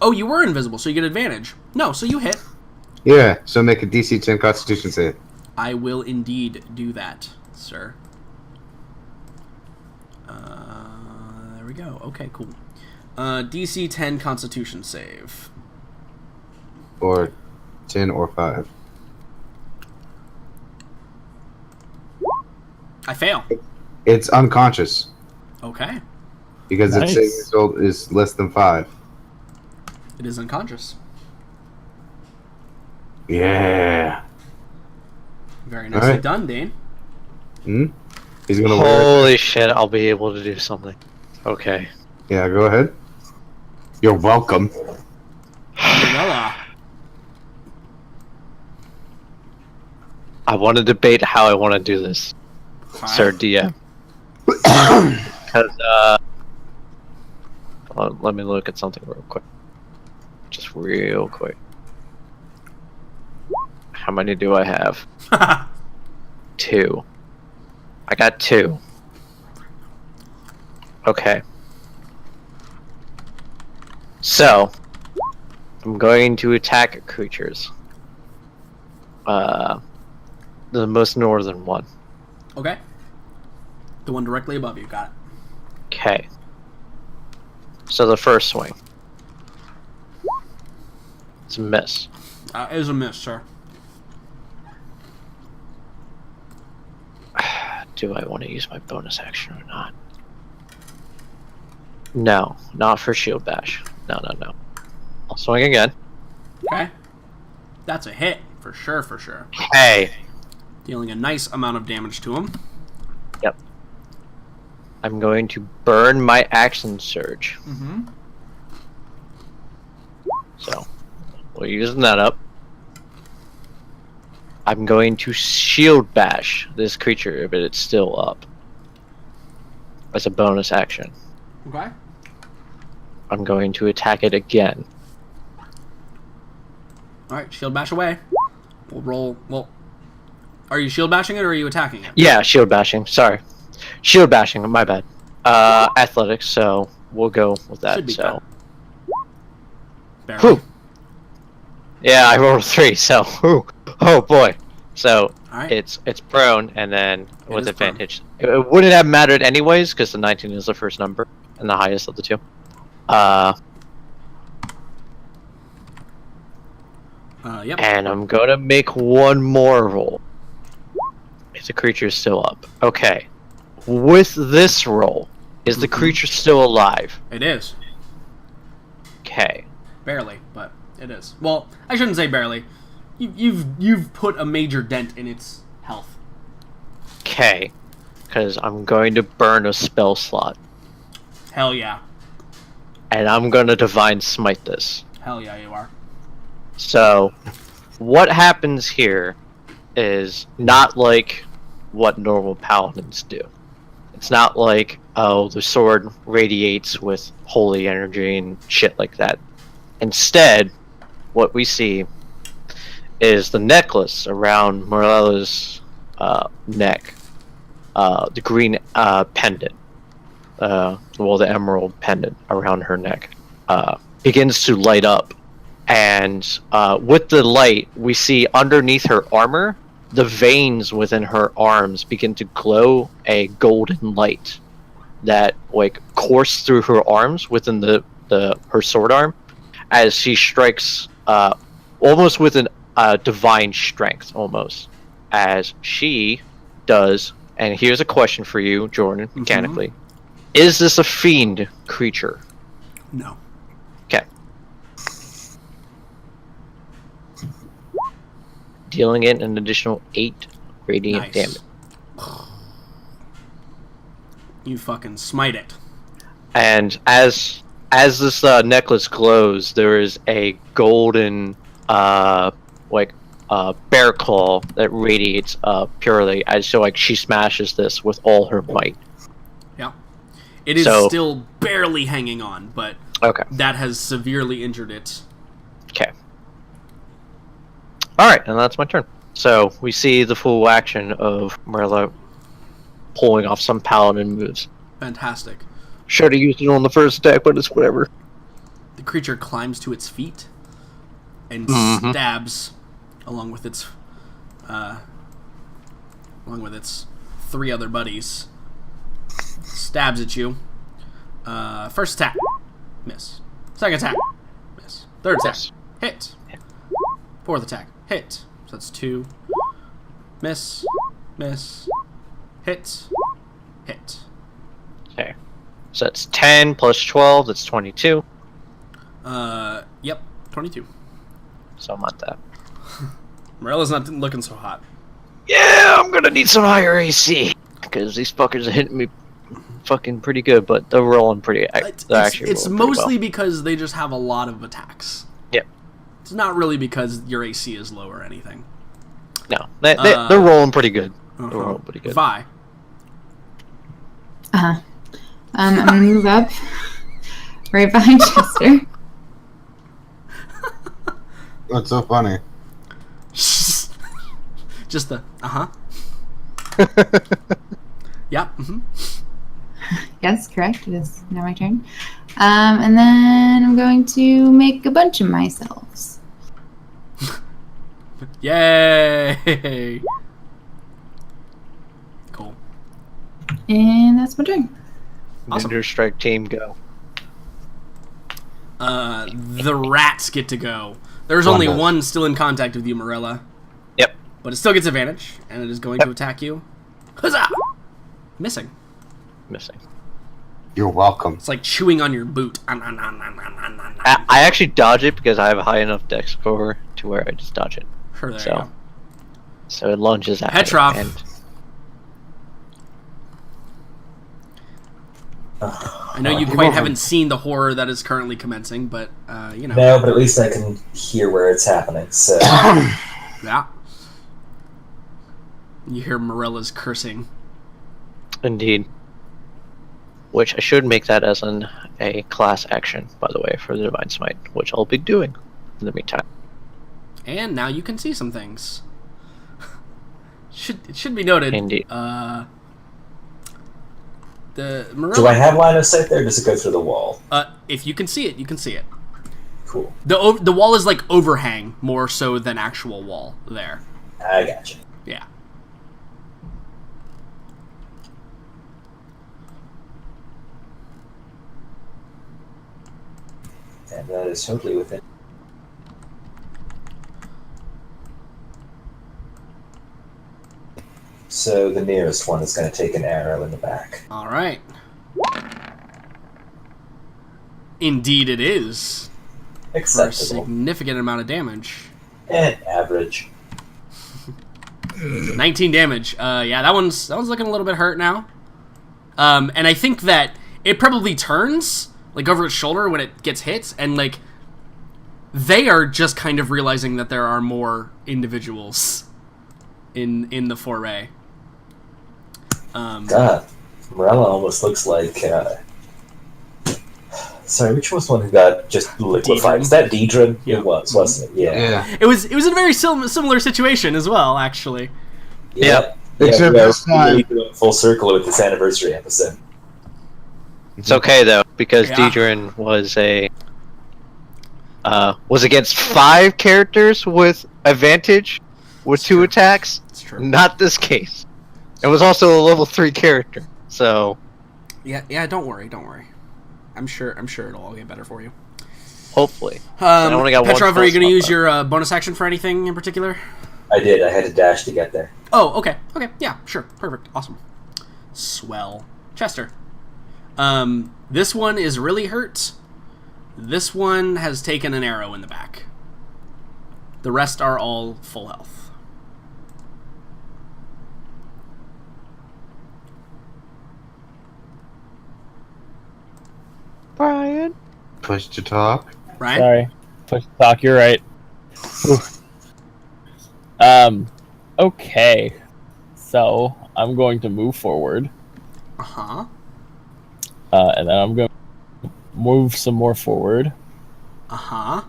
A: Oh, you were invisible, so you get advantage. No, so you hit.
B: Yeah, so make a DC 10 Constitution save.
A: I will indeed do that, sir. There we go. Okay, cool. DC 10 Constitution save.
B: Or 10 or 5.
A: I fail.
B: It's unconscious.
A: Okay.
B: Because its saving result is less than 5.
A: It is unconscious.
B: Yeah.
A: Very nicely done, Dane.
B: He's gonna
D: Holy shit, I'll be able to do something. Okay.
B: Yeah, go ahead. You're welcome.
A: I
D: want to debate how I want to do this, Sir DM. Because, let me look at something real quick. Just real quick. How many do I have? 2. I got 2. Okay. So, I'm going to attack creatures. The most northern one.
A: Okay. The one directly above you. Got it.
D: Okay. So the first swing. It's a miss.
A: It was a miss, sir.
D: Do I want to use my bonus action or not? No, not for shield bash. No. I'll swing again.
A: Okay. That's a hit, for sure, for sure.
D: Hey!
A: Dealing a nice amount of damage to him.
D: Yep. I'm going to burn my action surge. So, we're using that up. I'm going to shield bash this creature if it's still up. As a bonus action.
A: Okay.
D: I'm going to attack it again.
A: Alright, shield bash away. We'll roll. Well, are you shield bashing it or are you attacking it?
D: Yeah, shield bashing. Sorry. Shield bashing, my bad. Athletics, so we'll go with that.
A: Should be
D: so.
A: Barely.
D: Whew. Yeah, I rolled a 3, so whew. Oh boy. So it's prone, and then with advantage. It wouldn't have mattered anyways, because the 19 is the first number and the highest of the two.
A: Yep.
D: And I'm gonna make one more roll. If the creature is still up. Okay. With this roll, is the creature still alive?
A: It is.
D: Okay.
A: Barely, but it is. Well, I shouldn't say barely. You've put a major dent in its health.
D: Okay. Because I'm going to burn a spell slot.
A: Hell yeah.
D: And I'm gonna divine smite this.
A: Hell yeah, you are.
D: So, what happens here is not like what normal paladins do. It's not like, oh, the sword radiates with holy energy and shit like that. Instead, what we see is the necklace around Morella's neck, the green pendant, the emerald pendant around her neck, begins to light up. And with the light, we see underneath her armor, the veins within her arms begin to glow a golden light that course through her arms within her sword arm as she strikes almost with a divine strength, almost, as she does. And here's a question for you, Jordan, mechanically. Mm-hmm. Is this a fiend creature?
A: No.
D: Okay. Dealing it an additional 8 radiant damage.
A: You fucking smite it.
D: And as this necklace glows, there is a golden bear claw that radiates purely as she smashes this with all her might.
A: Yeah. It is still barely hanging on, but that has severely injured it.
D: Okay. Alright, and that's my turn. So, we see the full action of Morella pulling off some paladin moves.
A: Fantastic.
D: Should have used it on the first attack, but it's whatever.
A: The creature climbs to its feet and stabs along with its 3 other buddies. Stabs at you. First attack. Miss. Second attack. Miss. Third attack. Hit. Fourth attack. Hit. So that's 2. Miss. Miss. Hit. Hit.
D: Okay. So that's 10 plus 12, that's 22.
A: Yep. 22.
D: So I'm at that.
A: Morella's not looking so hot.
D: Yeah, I'm gonna need some higher AC. Because these fuckers are hitting me fucking pretty good, but they're rolling pretty...
A: It's mostly because they just have a lot of attacks.
D: Yep.
A: It's not really because your AC is low or anything.
D: No, they're rolling pretty good. They're rolling pretty good.
A: Vi.
F: I'm gonna move up right behind Chester.
B: What's so funny?
A: Just the Yeah. Mm-hmm.
F: Yes, correct. It is now my turn. And then I'm going to make a bunch of myself.
A: Yay! Cool.
F: And that's my turn.
A: Awesome.
D: Ninja Strike team, go.
A: The rats get to go. There's only one still in contact with you, Morella.
D: Yep.
A: But it still gets advantage, and it is going to attack you. Huzzah! Missing.
B: You're welcome.
A: It's like chewing on your boot.
D: I actually dodge it because I have a high enough dex score to where I just dodge it.
A: Sure, there you go.
D: So it lunges at
A: Petrov.
D: it.
A: I know you quite haven't seen the horror that is currently commencing, but, you know.
E: No, but at least I can hear where it's happening, so...
A: Yeah. You hear Morella's cursing.
D: Indeed. Which I should make that as a class action, by the way, for the Divine Smite, which I'll be doing in the meantime.
A: And now you can see some things. It should be noted.
D: Indeed.
E: Do I have line of sight there, or does it go through the wall?
A: If you can see it, you can see it.
E: Cool.
A: The wall is like overhang more so than actual wall there.
E: I gotcha.
A: Yeah.
E: And that is totally within. So the nearest one is going to take an arrow in the back.
A: All right. Indeed, it is. For a significant amount of damage.
E: And average.
A: 19 damage. Yeah, that one's looking a little bit hurt now. And I think that it probably turns like over its shoulder when it gets hit, and like they are just kind of realizing that there are more individuals in the foray.
E: God, Morella almost looks like. Sorry, which was the one who got just liquefied? Is that Deidre?
A: Yeah.
E: It was, wasn't it? Yeah.
A: It was a very similar situation as well, actually.
E: Yeah.
B: Except this time,
E: really doing full circle with this anniversary episode.
D: It's okay though, because
A: Yeah.
D: Deidre was against 5 characters with advantage with 2 attacks.
A: It's true.
D: Not this case. It was also a level 3 character. So
A: Yeah. Don't worry. I'm sure it'll all get better for you.
D: hopefully. I only got one
A: Petrov, are you
D: spell
A: going to use
D: slot
A: your bonus action for anything in particular?
E: I did. I had to dash to get there.
A: Oh, okay. Yeah, sure. Perfect. Awesome. Swell. Chester. This one is really hurt. This one has taken an arrow in the back. The rest are all full health.
D: Brian.
B: push to talk.
A: Ryan?
C: Sorry. Push talk, you're right. Okay. So, I'm going to move forward.
A: Uh-huh.
C: And then I'm going to move some more forward.
A: Uh-huh.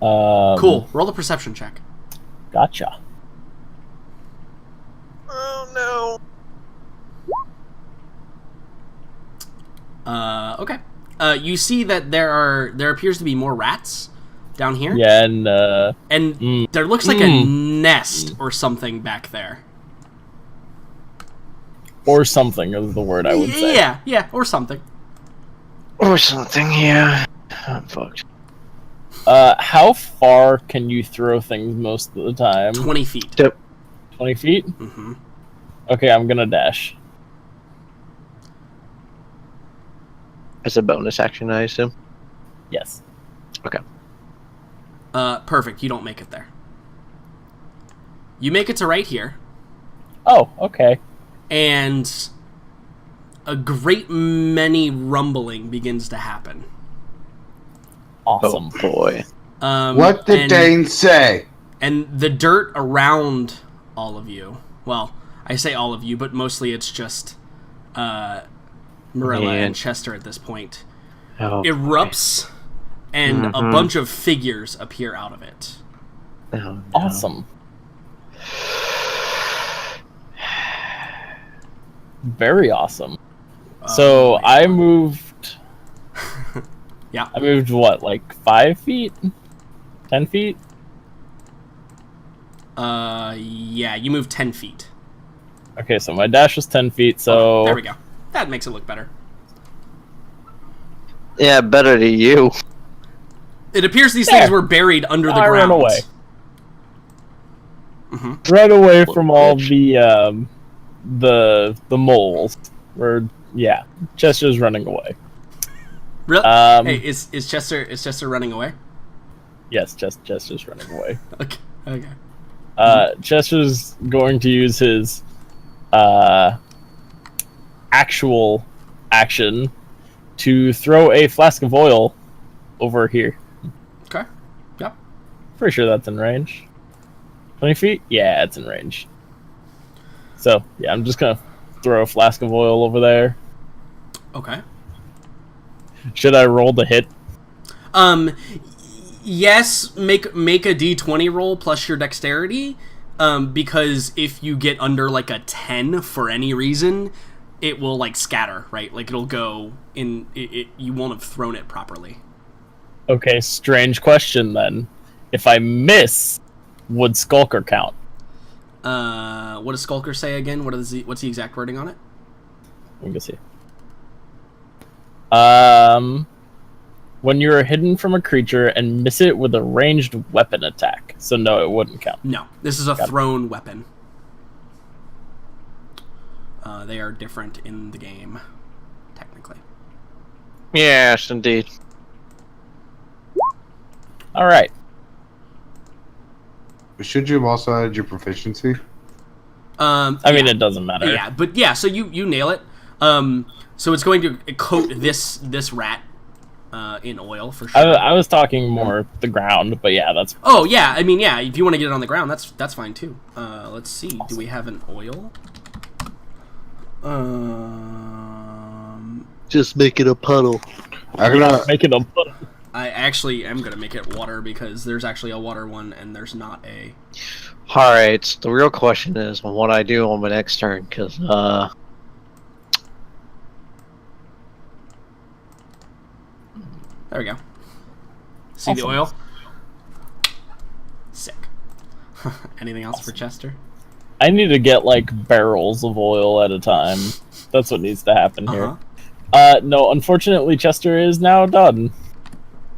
C: Um,
A: Cool. Roll a perception check.
C: Gotcha.
D: Oh
A: no. Okay. You see that there appears to be more rats down here.
C: Yeah, and
A: And there looks like a nest or something back there.
C: or something is the word I would say.
A: Yeah, or something.
D: Or something, yeah. I'm fucked.
C: How far can you throw things most of the time?
A: 20 feet.
C: 20 feet?
A: Mm-hmm.
C: Okay, I'm gonna dash.
D: As a bonus action, I assume.
C: Yes.
D: Okay.
A: Perfect. You don't make it there. You make it to right here,
C: Oh, okay.
A: and a great many rumbling begins to happen.
C: Awesome.
D: Oh boy.
B: What did
A: and-
B: Dane say?
A: And the dirt around all of you, well, I say all of you, but mostly it's just Morella
D: Man.
A: and Chester at this point,
D: Oh,
A: erupts, and a bunch of figures appear out of it.
D: boy. Oh, no.
C: Awesome. Very awesome. So
A: my
C: I
A: God.
C: moved.
A: Yeah.
C: I moved what, like 5 feet? 10 feet?
A: Yeah, you move 10 feet.
C: Okay, so my dash was 10 feet, so.
A: There we go. That makes it look better.
D: Yeah, better to you.
A: It appears these
C: There.
A: things were buried under the
C: I
A: ground.
C: ran away.
A: Mm-hmm.
C: Right away from all the moles. Or, yeah, Chester's running away.
A: Really?
C: Um,
A: Hey, is Chester running away?
C: Yes, Chester's running away.
A: Okay.
C: Chester's going to use his actual action to throw a flask of oil over here.
A: Okay. Yep.
C: Pretty sure that's in range. 20 feet? Yeah, it's in range. So, yeah, I'm just going to throw a flask of oil over there.
A: Okay.
C: Should I roll the hit?
A: Yes, make a d20 roll plus your dexterity, because if you get under like a 10 for any reason, it will like scatter, right? Like it'll go in. You won't have thrown it properly.
C: Okay, strange question then. If I miss, would Skulker count?
A: What does Skulker say again? What's the exact wording on it?
C: Let me see. When you are hidden from a creature and miss it with a ranged weapon attack. So no, it wouldn't count.
A: No, this is a
C: Got it.
A: thrown weapon. They are different in the game, technically.
D: Yes, indeed.
C: All right.
B: Should you have also added your proficiency?
C: I mean, it doesn't matter.
A: Yeah, but yeah, so you nail it. So it's going to coat this rat in oil for sure.
C: I was talking more the ground, but yeah, that's.
A: Oh yeah, I mean yeah. If you want to get it on the ground, that's fine too. Let's see. Do we have an oil?
D: Just make it a puddle.
B: I'm gonna
C: Make it a puddle.
A: I actually am gonna make it water because there's actually a water one and there's not a.
D: All right. The real question is what I do on my next turn, because
A: There we go. See the oil? Sick. Anything else for Chester?
C: I need to get like barrels of oil at a time. That's what needs to happen here. No, unfortunately, Chester is now done.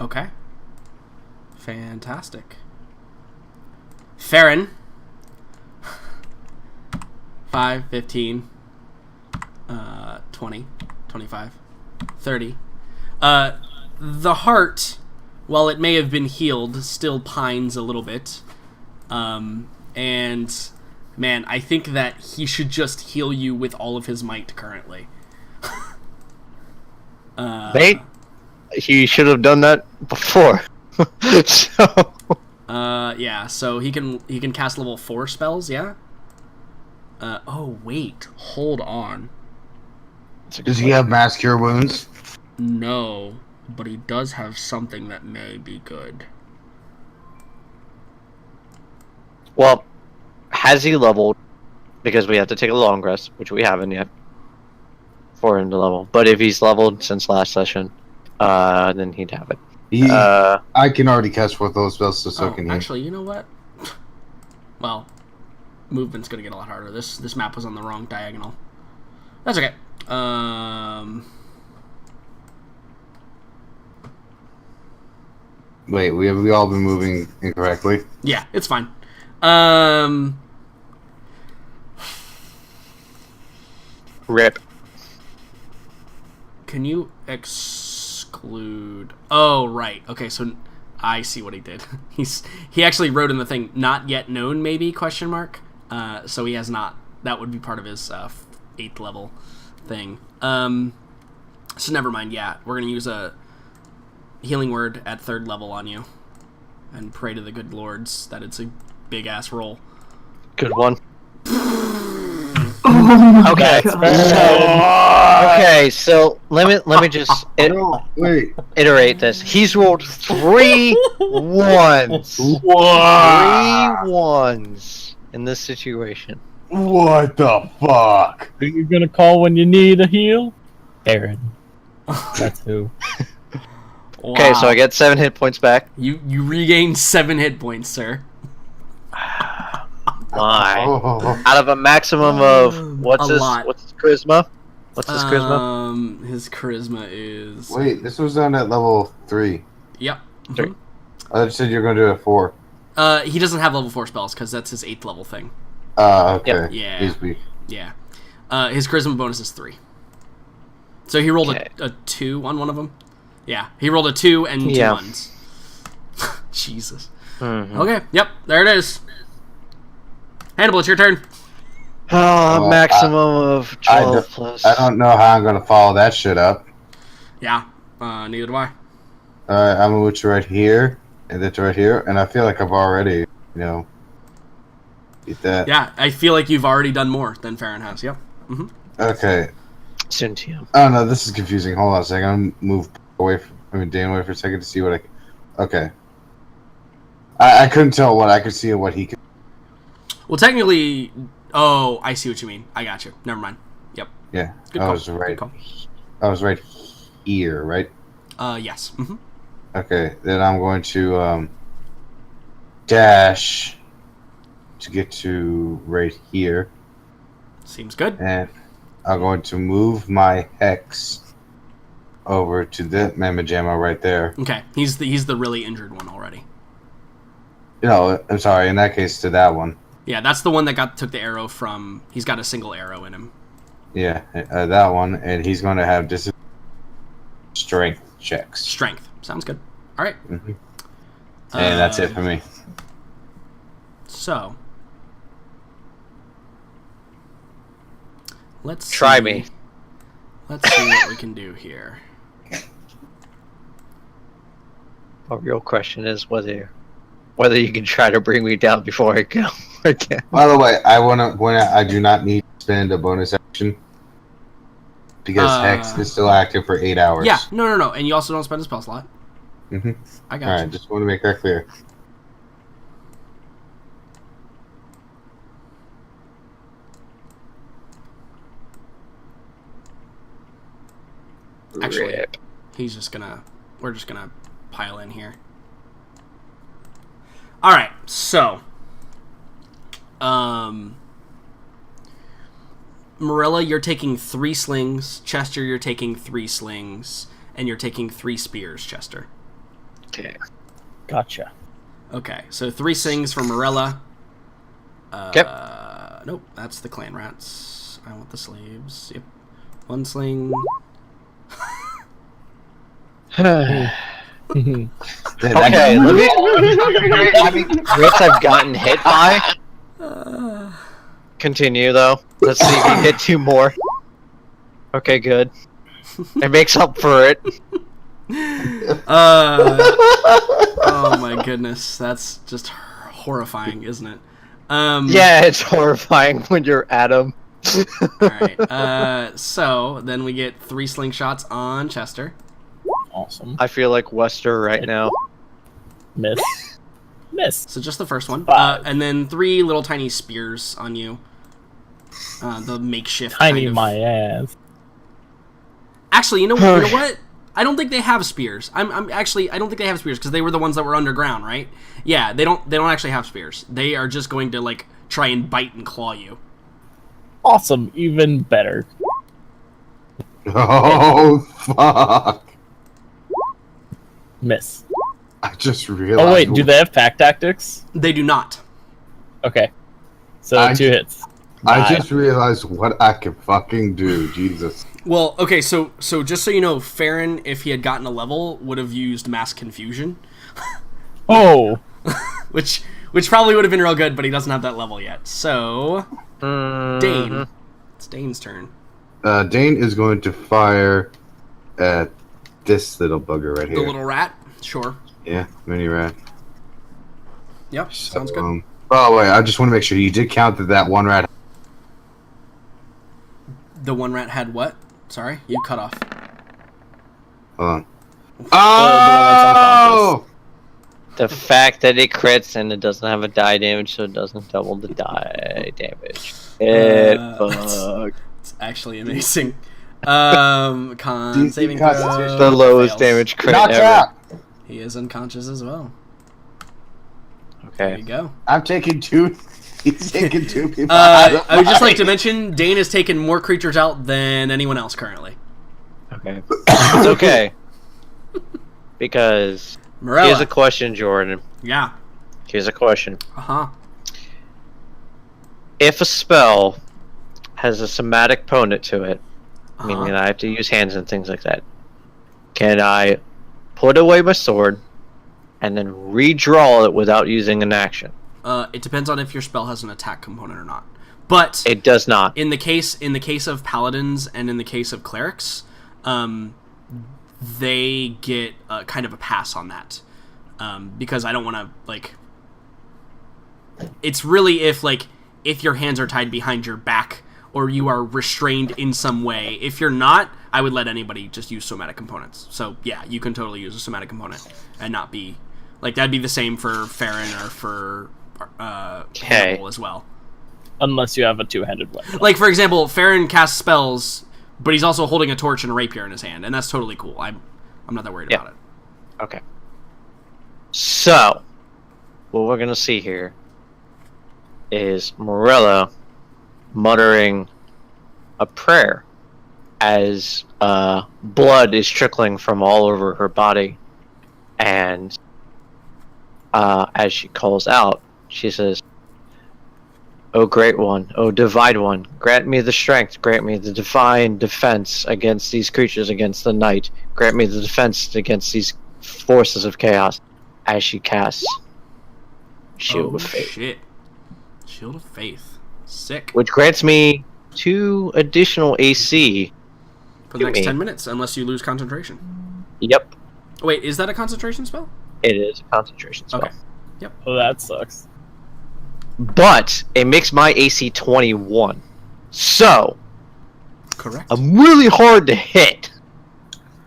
A: Okay. Fantastic. Farron. 5, 15, 20, 25, 30. The heart, while it may have been healed, still pines a little bit. And, man, I think that he should just heal you with all of his might currently.
D: mate, he should have done that before. So
A: Yeah, so he can cast level 4 spells, yeah? Oh, wait, hold on.
B: Does he have mass cure wounds?
A: No, but he does have something that may be good.
D: well, has he leveled? Because we have to take a long rest, which we haven't yet, for him to level. But if he's leveled since last session, then he'd have it.
B: I can already cast forth those spells, so can he.
A: Actually, you know what? Well, movement's gonna get a lot harder. This map was on the wrong diagonal. That's okay.
B: Wait, we all been moving incorrectly?
A: Yeah, it's fine.
D: Rip.
A: Can you exclude? Oh, right. Okay, so I see what he did. He actually wrote in the thing, "not yet known," maybe ? So he has not. That would be part of his 8th level thing. So never mind. Yeah, we're gonna use a healing word at 3rd level on you, and pray to the good lords that it's a big ass roll.
D: Good one.
F: Oh my
D: Okay.
F: God.
D: Okay, so let me just
B: Wait.
D: iterate this. He's rolled 3 ones. 3 ones in this situation.
B: What the fuck?
C: Who you gonna call when you need a heal? Aaron. That's who.
D: Okay, so I get 7 hit points back.
A: You regain 7 hit points, sir.
D: My.
B: Oh.
D: Out of a maximum of what's his charisma? What's his charisma?
A: His charisma is.
B: Wait, this was done at level 3.
A: Yep.
D: 3.
B: I just said you're going to do it at 4.
A: He doesn't have level 4 spells because that's his 8th level thing.
B: Okay.
D: Yep.
A: Yeah.
B: He's weak.
A: Yeah. His charisma bonus is 3. So he rolled
D: Okay.
A: a 2 on one of them. Yeah, he rolled a 2 and 2 ones. Jesus.
D: Mm-hmm.
A: Okay. Yep. There it is. Hannibal, it's your turn.
D: Oh, maximum of 12 plus.
B: I don't know how I'm going to follow that shit up.
A: Yeah. Neither do I.
B: Alright, I'm going to put you right here, and that's right here, and I feel like I've already, get that.
A: Yeah, I feel like you've already done more than Farron has. Yep. Mm-hmm.
B: Okay.
D: Soon to you.
B: Oh no, this is confusing. Hold on a second. I'm gonna move Dan away for a second to see what Okay. I couldn't tell what I could see and what he could.
A: Well, technically, oh, I see what you mean. I got you. Never mind. Yep.
B: Yeah.
A: Good
B: I
A: call.
B: was right.
A: Good call.
B: I was right here, right?
A: Yes. Mm-hmm.
B: Okay. Then I'm going to dash to get to right here,
A: Seems good.
B: and I'm going to move my hex over to the Mamma Jamma right there.
A: Okay. He's the really injured one already.
B: I'm sorry. In that case, to that one.
A: Yeah, that's the one that took the arrow from. He's got a single arrow in him.
B: Yeah, that one, and he's going to have strength checks.
A: Strength. Sounds good. All right.
B: Mm-hmm. And that's it for me.
A: So, let's
D: Try
A: see.
D: me.
A: Let's see what we can do here.
D: A real question is whether you can try to bring me down before I go again.
B: By the way, I want to point out I do not need to spend a bonus action because Hex is still active for 8 hours.
A: Yeah, no, and you also don't spend a spell slot.
B: Mm-hmm.
A: I got
B: All
A: you.
B: right, just want to make that clear.
A: Actually,
D: Rip.
A: we're just gonna pile in here. All right, so, Marilla, you're taking 3 slings. Chester, you're taking 3 slings, and you're taking 3 spears. Chester.
D: Okay.
C: Gotcha.
A: Okay, so 3 slings for Marilla. Nope, that's the clan rats. I want the slaves. Yep, 1 sling.
D: Okay, let me. How many crits I've gotten hit by? Continue though. Let's see if you hit 2 more. Okay, good. It makes up for it.
A: Oh my goodness, that's just horrifying, isn't it?
D: Yeah, it's horrifying when you're Adam.
A: Alright, so then we get 3 slingshots on Chester.
C: Awesome.
D: I feel like Wester right now.
C: Miss.
A: So just the first one.
C: 5.
A: And then 3 little tiny spears on you. The makeshift
C: Tiny
A: kind of...
C: my ass.
A: Actually, you know what? I don't think they have spears. I don't think they have spears because they were the ones that were underground, right? Yeah, they don't actually have spears. They are just going to like try and bite and claw you.
C: Awesome. Even better.
B: Oh, fuck.
C: Miss.
B: I just realized.
C: Oh, wait. Do they have pack tactics?
A: They do not.
C: Okay. So 2 hits.
B: I just realized what I can fucking do. Jesus.
A: Well, okay, so just so you know, Farron, if he had gotten a level, would have used Mass Confusion.
C: Oh.
A: which probably would have been real good, but he doesn't have that level yet. So, Dane. It's Dane's turn.
B: Dane is going to fire at this little bugger right here.
A: The little rat? Sure.
B: Yeah, mini rat.
A: Yep, sounds good.
B: Oh, wait, I just want to make sure you did count that 1 rat.
A: The 1 rat had what? Sorry, you cut off.
B: Hold on.
C: Oh!
D: The fact that it crits and it doesn't have a die damage, so it doesn't double the die damage.
A: It's actually amazing. Con saving throw.
D: The lowest
A: fails.
D: damage crit
B: Knocked
D: ever.
B: out.
A: He is unconscious as well.
D: Okay.
A: There you go.
B: I'm taking 2. He's taking 2 people out of
A: I would just like to
B: mine.
A: mention, Dane has taken more creatures out than anyone else currently.
D: Okay. It's okay. Because
A: Morella.
D: here's a question, Jordan.
A: Yeah.
D: Here's a question.
A: Uh-huh.
D: If a spell has a somatic component to it, meaning
A: Uh-huh.
D: that I have to use hands and things like that, can I put away my sword and then redraw it without using an action?
A: It depends on if your spell has an attack component or not. But
D: It does not.
A: in the case of paladins and in the case of clerics, they get kind of a pass on that, because I don't want to like. It's really if your hands are tied behind your back or you are restrained in some way. If you're not, I would let anybody just use somatic components. So yeah, you can totally use a somatic component and not be like that'd be the same for Farron or for Hannibal as well.
C: Unless you have a 2-handed weapon.
A: Like, for example, Farron casts spells, but he's also holding a torch and a rapier in his hand, and that's totally cool. I'm not that worried about it.
D: Okay. So, what we're gonna see here is Morella muttering a prayer as blood is trickling from all over her body, and as she calls out, she says, "O Great One, O Divine One, grant me the strength, grant me the divine defense against these creatures, against the night. Grant me the defense against these forces of chaos," as she casts Shield of Faith.
A: Shit. Shield of Faith. Sick.
D: Which grants me 2 additional AC
A: For the next 10 minutes, unless you lose concentration.
D: Yep.
A: Wait, is that a concentration spell?
D: It is a concentration spell.
A: Okay. Yep.
C: Oh, that sucks.
D: But it makes my AC 21. So,
A: Correct.
D: I'm really hard to hit.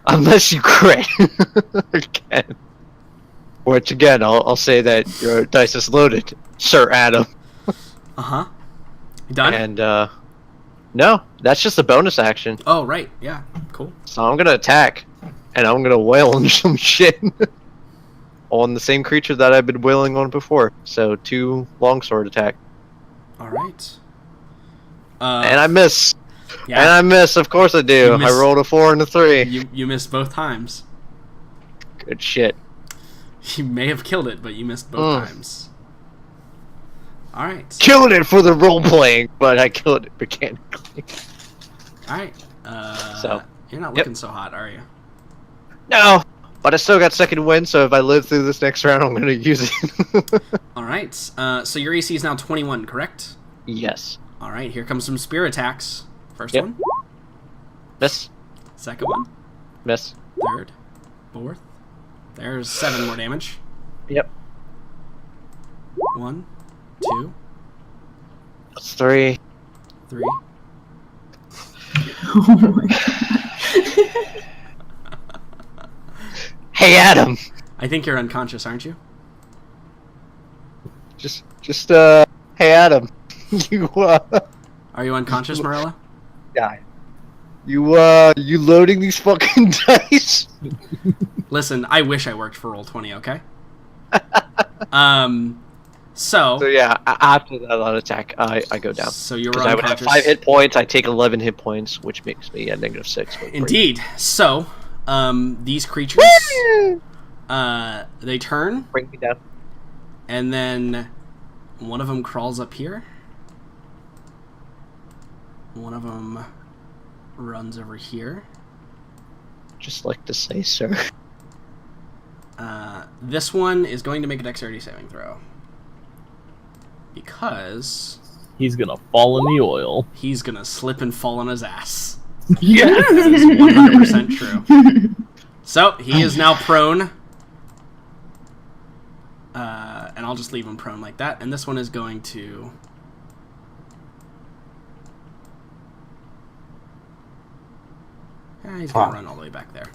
D: Unless you crit. Again. Which, again, I'll say that your dice is loaded, Sir Adam.
A: Uh-huh. You done?
D: And, no, that's just a bonus action.
A: Oh, right. Yeah. Cool.
D: So I'm gonna attack, and I'm gonna wail on some shit on the same creature that I've been wailing on before. So 2 longsword attack.
A: All right.
D: And I miss.
A: Yeah.
D: And I miss. Of course I do. I rolled a 4 and a 3.
A: You missed both times.
D: Good shit.
A: You may have killed it, but you missed both times. All right.
D: Killed it for the role playing, but I killed it mechanically.
A: All right.
D: So
A: you're not looking so hot, are you?
D: No, but I still got second wind. So if I live through this next round, I'm gonna use it.
A: All right. So your AC is now 21, correct?
D: Yes.
A: All right. Here comes some spear attacks. First
D: Yep.
A: one.
D: Miss.
A: Second one.
D: Miss.
A: Third. Fourth. There's 7 more damage.
D: Yep.
A: 1, 2,
D: That's 3.
A: 3.
F: Oh my god.
D: Hey, Adam.
A: I think you're unconscious, aren't you?
D: Just, hey, Adam. You,
A: Are you unconscious, Morella?
D: guy. You loading these fucking dice?
A: Listen, I wish I worked for Roll20, okay? So
D: yeah, after that on attack, I go down.
A: So you're
D: I would have
A: unconscious.
D: 5 hit points. I take 11 hit points, which makes me a -6.
A: Indeed. So, these creatures, they turn,
D: Bring me down.
A: and then one of them crawls up here. One of them runs over here.
D: Just like to say, sir.
A: This one is going to make a dexterity saving throw. Because
C: He's gonna fall in the oil.
A: he's going to slip and fall on his ass.
C: Yeah.
A: That is 100% true. So, he is now prone. And I'll just leave him prone like that. And this one is going to... he's going to run all the way back there.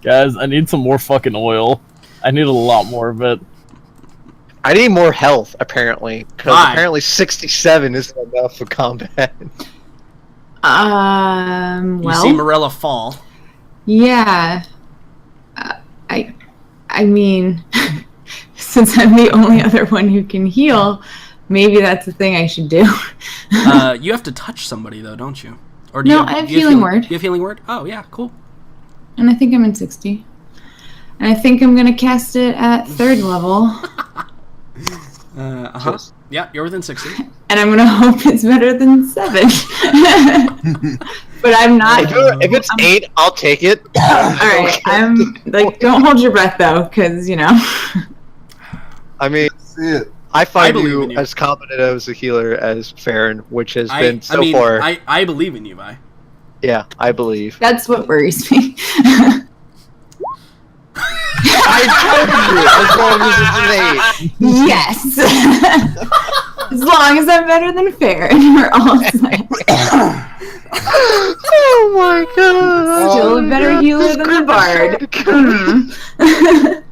C: Guys, I need some more fucking oil. I need a lot more of it.
D: I need more health, apparently. Because
A: Why?
D: apparently 67 isn't enough for combat.
F: Well,
A: You see Morella fall.
F: yeah. I mean, since I'm the only other one who can heal, maybe that's the thing I should do.
A: You have to touch somebody, though, don't you? Or
F: No, I have
A: do you
F: healing word.
A: You have healing word? Oh, yeah, cool.
F: And I think I'm in 60. And I think I'm gonna cast it at 3rd level.
A: Uh-huh. Yeah, you're within 60.
F: And I'm gonna hope it's better than 7. But I'm not.
D: If it's 8, I'll take it.
F: Alright, I'm like, don't hold your breath though, because you know.
D: I mean,
B: See it.
D: I find
A: believe
D: you
A: in you.
D: as competent as a healer as Farron, which has been so
A: I mean,
D: far.
A: I believe in you, Vi.
D: Yeah, I believe.
F: That's what worries me.
D: I told you, as long as it's an 8.
F: Yes. As long as I'm better than fair, and we're all set.
D: Oh my god!
F: Still a better healer than the bard. Mm.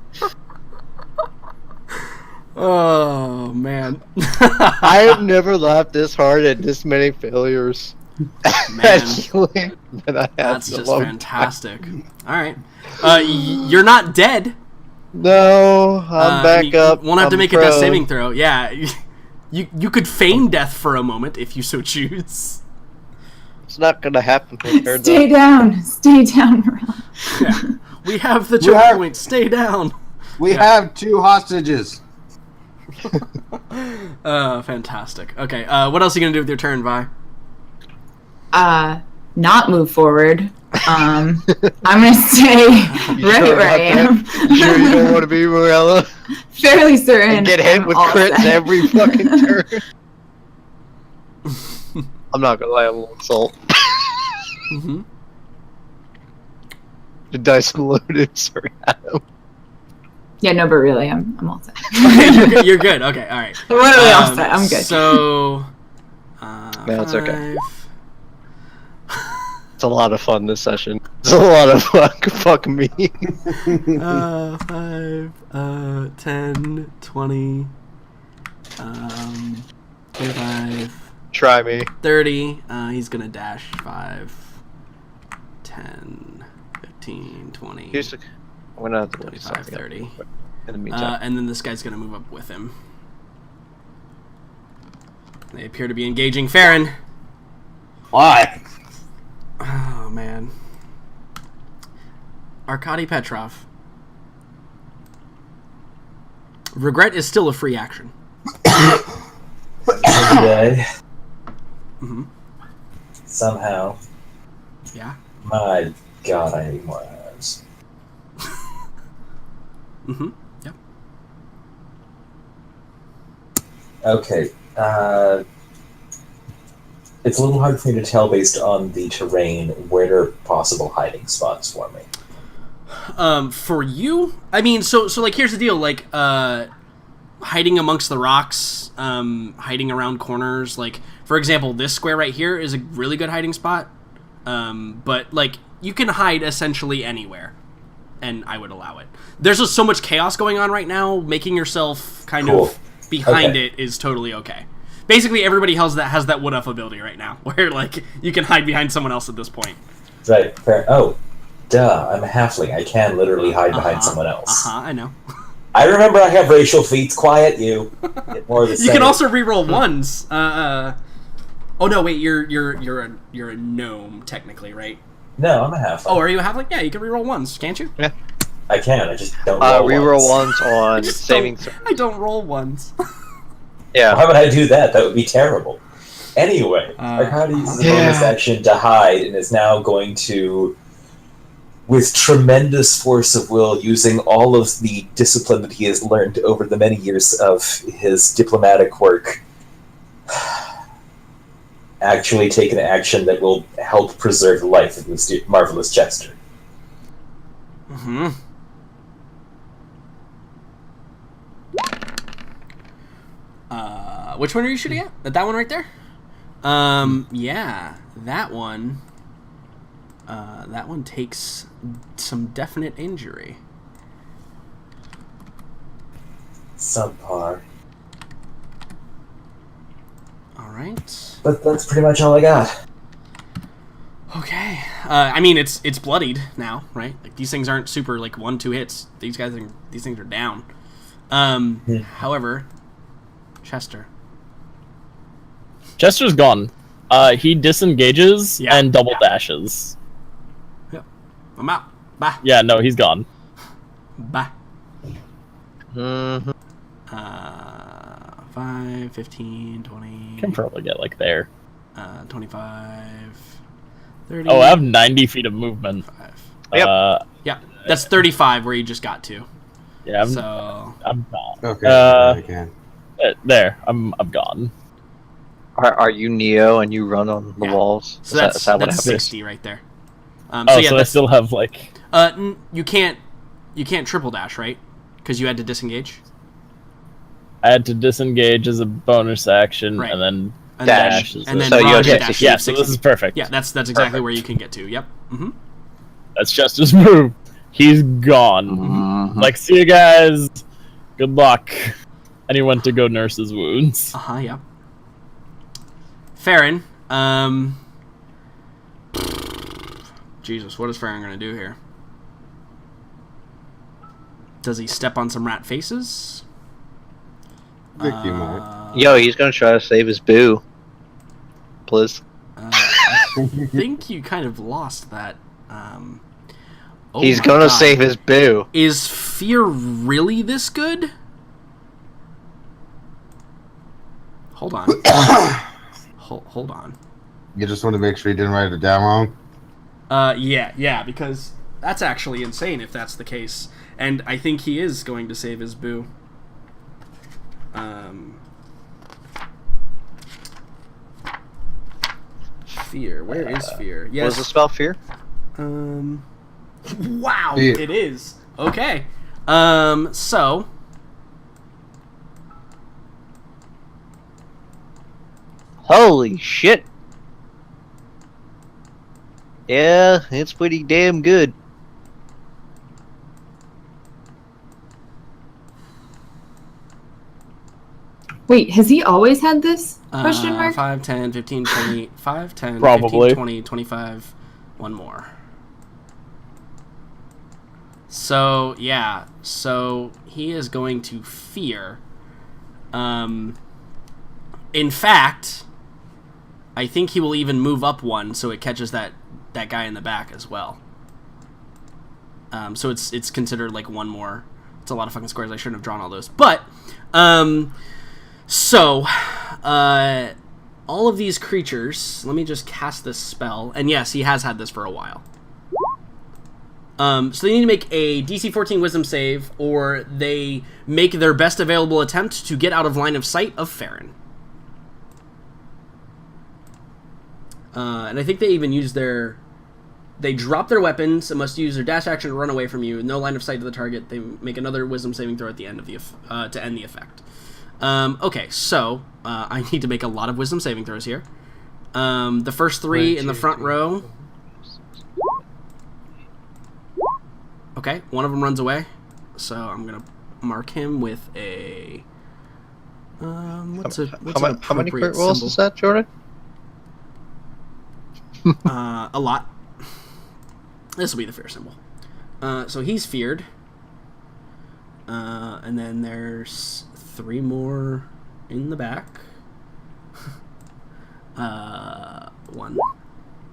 A: Oh, man.
D: I have never laughed this hard at this many failures at
A: Man.
D: healing that I have.
A: That's
D: in a
A: just
D: long
A: fantastic. Alright. You're not dead.
D: No, I'm back
A: you
D: up.
A: Won't have to
D: I'm
A: make a death
D: prone.
A: saving throw. Yeah. You could feign death for a moment if you so choose.
D: It's not gonna happen. It turns
F: Stay
D: out.
F: down. Stay down, Morella.
A: Yeah. We have the choke
B: have-
A: point. Stay down.
B: We have 2 hostages.
A: Fantastic. Okay, what else are you gonna do with your turn, Vi?
F: Not move forward. I'm gonna stay right
D: sure
F: where I
D: about
F: am.
D: You sure you don't want to be Morella
F: Fairly certain.
D: and get hit
F: I'm
D: with
F: all
D: crits
F: set.
D: every fucking turn? I'm not gonna lie, I'm a little salt.
A: Mm-hmm.
D: The dice loaded. Sorry, Adam.
F: Yeah, no, but really, I'm all set.
A: You're good. Okay, all right.
F: Literally all set. I'm good.
A: So,
D: No, it's okay.
A: 5.
D: It's a lot of fun this session. It's a lot of fun. Fuck me.
A: 5, 10, 20, 25,
D: Try me.
A: 30. He's gonna dash 5, 10, 15, 20,
D: Here's the, I'm gonna have to look
A: 25,
D: something
A: 30.
D: up in the meantime.
A: And then this guy's gonna move up with him. They appear to be engaging Farron.
B: Why?
A: Oh man. Arkady Petrov. Regret is still a free action.
E: Today,
A: Mm-hmm.
E: somehow,
A: Yeah.
E: my God, I need more arrows.
A: Mm-hmm. Yep.
E: Okay, it's a little hard for me to tell based on the terrain where are possible hiding spots for me.
A: For you, I mean, so like, here's the deal, like, hiding amongst the rocks, hiding around corners, like, for example, this square right here is a really good hiding spot, but, like, you can hide essentially anywhere, and I would allow it. There's just so much chaos going on right now, making yourself kind of behind it is totally okay. Basically, everybody has that wood up ability right now, where, like, you can hide behind someone else at this point.
E: Right, fair. Oh, duh, I'm a halfling. I can literally hide behind someone else.
A: I know.
E: I remember I have racial feats. Quiet, you. Get more of the
A: You can also reroll ones. Oh no, wait, you're a gnome technically, right?
E: No, I'm a halfling.
A: Oh, are you a halfling? Yeah, you can reroll ones, can't you?
D: Yeah.
E: I can. I just don't roll
D: Reroll
E: ones.
D: ones on
A: Just
D: saving.
A: I don't roll ones.
D: Yeah.
E: Why would I do that? That would be terrible. Anyway, Arkady uses a bonus action to hide and is now going to, with tremendous force of will, using all of the discipline that he has learned over the many years of his diplomatic work, actually take an action that will help preserve the life of this marvelous Chester.
A: Mm-hmm. Which one are you shooting at? That one right there? Yeah, that one. That one takes some definite injury.
E: Subpar.
A: All right.
E: But that's pretty much all I got.
A: Okay. I mean, it's bloodied now, right? Like, these things aren't super, like, 1-2 hits. These things are down. However, Chester.
C: Chester's gone. He disengages and double dashes.
A: Yep. I'm out. Bye.
C: Yeah, no, he's gone.
A: Bye.
D: Mm-hmm.
A: 5, 15, 20.
C: Can probably get like there.
A: 25, 30.
C: Oh, I have 90 feet of movement.
A: 5.
D: Yep.
A: Yeah, that's 35 where you just got to.
C: Yeah, I'm gone.
B: Okay, I can.
C: There, I'm gone.
D: Are you Neo and you run on the walls?
A: So
D: Is that what
A: that's
D: happens?
A: 60 right there.
C: So
A: yeah,
C: I still have like.
A: you can't triple dash, right? Because you had to disengage.
C: I had to disengage as a bonus action,
A: Right.
C: and then
A: And
C: dash.
A: then, and then
D: So you
A: Roger
D: have
A: dash.
D: 60.
C: Yeah, so this is perfect.
A: Yeah, that's exactly where you can get to. Yep. Mm-hmm.
C: That's just his move. He's gone.
D: Mm-hmm.
C: Like, see you guys. Good luck. And he went to go nurse his wounds.
A: Yep. Farron, Jesus, what is Farron gonna do here? Does he step on some rat faces?
B: I think you might.
D: Yo, he's gonna try to save his boo. Please.
A: I think you kind of lost that. Oh
D: He's
A: my
D: gonna
A: God.
D: save his boo.
A: Is fear really this good? Hold on. Hold on.
B: You just want to make sure you didn't write it down wrong?
A: Yeah, because that's actually insane if that's the case. And I think he is going to save his boo. Fear. Where is fear?
D: What
A: Yes.
D: was the spell? Fear?
A: Wow,
B: Yeah.
A: it is. Okay. So...
D: Holy shit. Yeah, it's pretty damn good.
F: Wait, has he always had this? Question mark?
A: 5, 10, 15, 20... 5, 10,
C: Probably.
A: 15, 20, 25... One more. So, yeah. So, he is going to fear. In fact, I think he will even move up one so it catches that guy in the back as well. So it's considered like one more. It's a lot of fucking squares. I shouldn't have drawn all those. But, so, all of these creatures, let me just cast this spell. And yes, he has had this for a while. So they need to make a DC 14 Wisdom save, or they make their best available attempt to get out of line of sight of Farron. And I think they even use their... They drop their weapons and must use their dash action to run away from you. No line of sight to the target. They make another Wisdom saving throw at the end of the to end the effect. Okay, so I need to make a lot of Wisdom saving throws here. The first three in the front row. Okay, one of them runs away, so I'm gonna mark him with a. How
D: many crit rolls is that, Jordan?
A: A lot. This will be the fear symbol. So he's feared. And then there's 3 more in the back. 1,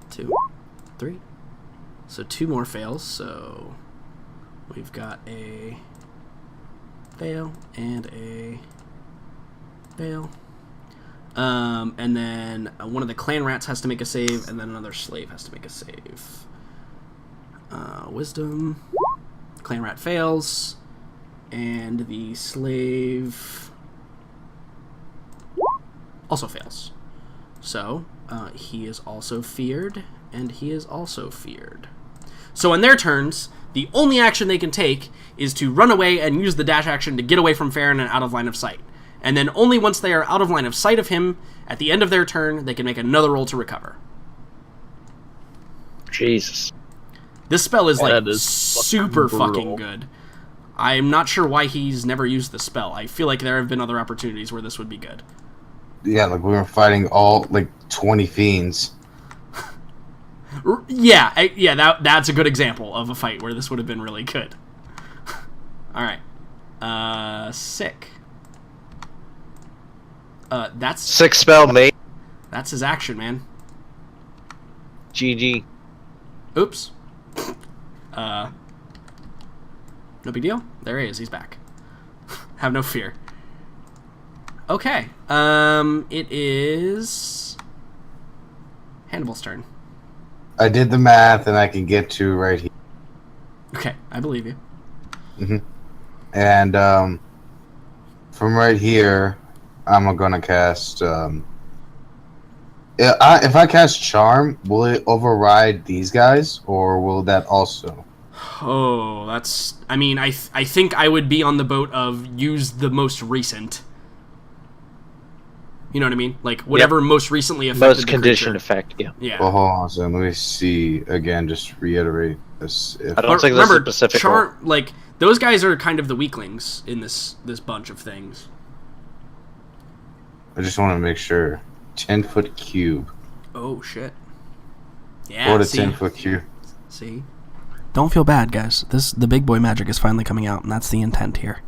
A: 2, 3. So 2 more fails, so we've got a fail and a fail. And then one of the clan rats has to make a save, and then another slave has to make a save. Wisdom. Clan rat fails, and the slave also fails. So, he is also feared, and he is also feared. So on their turns, the only action they can take is to run away and use the dash action to get away from Farron and out of line of sight. And then only once they are out of line of sight of him, at the end of their turn, they can make another roll to recover.
D: Jesus.
A: This spell is,
C: That
A: like,
C: is
A: super
C: fucking
A: fucking good. I'm not sure why he's never used the spell. I feel like there have been other opportunities where this would be good.
B: Yeah, like we were fighting all, like, 20 fiends.
A: Yeah, that's a good example of a fight where this would have been really good. Alright. Sick. That's...
D: Sick spell, mate.
A: That's his action, man.
D: GG.
A: Oops. No big deal. There he is. He's back. Have no fear. Okay. It is Hannibal's turn.
B: I did the math, and I can get to right here.
A: Okay, I believe you.
B: Mm-hmm. And from right here, I'm gonna cast. If I cast Charm, will it override these guys, or will that also?
A: Oh, that's... I mean, I think I would be on the boat of use the most recent. You know what I mean? Like, whatever most recently affected
D: Most
A: the
D: condition
A: creature.
D: effect, yeah.
A: Yeah.
B: Well, hold on a second. Let me see again. Just reiterate this. If
D: I don't think this is
A: Remember,
D: specific.
A: like, those guys are kind of the weaklings in this bunch of things.
B: I just want to make sure. 10-foot cube.
A: Oh, shit. Yeah,
B: What a
A: see?
B: 10-foot cube.
A: See? Don't feel bad, guys. The big boy magic is finally coming out, and that's the intent here.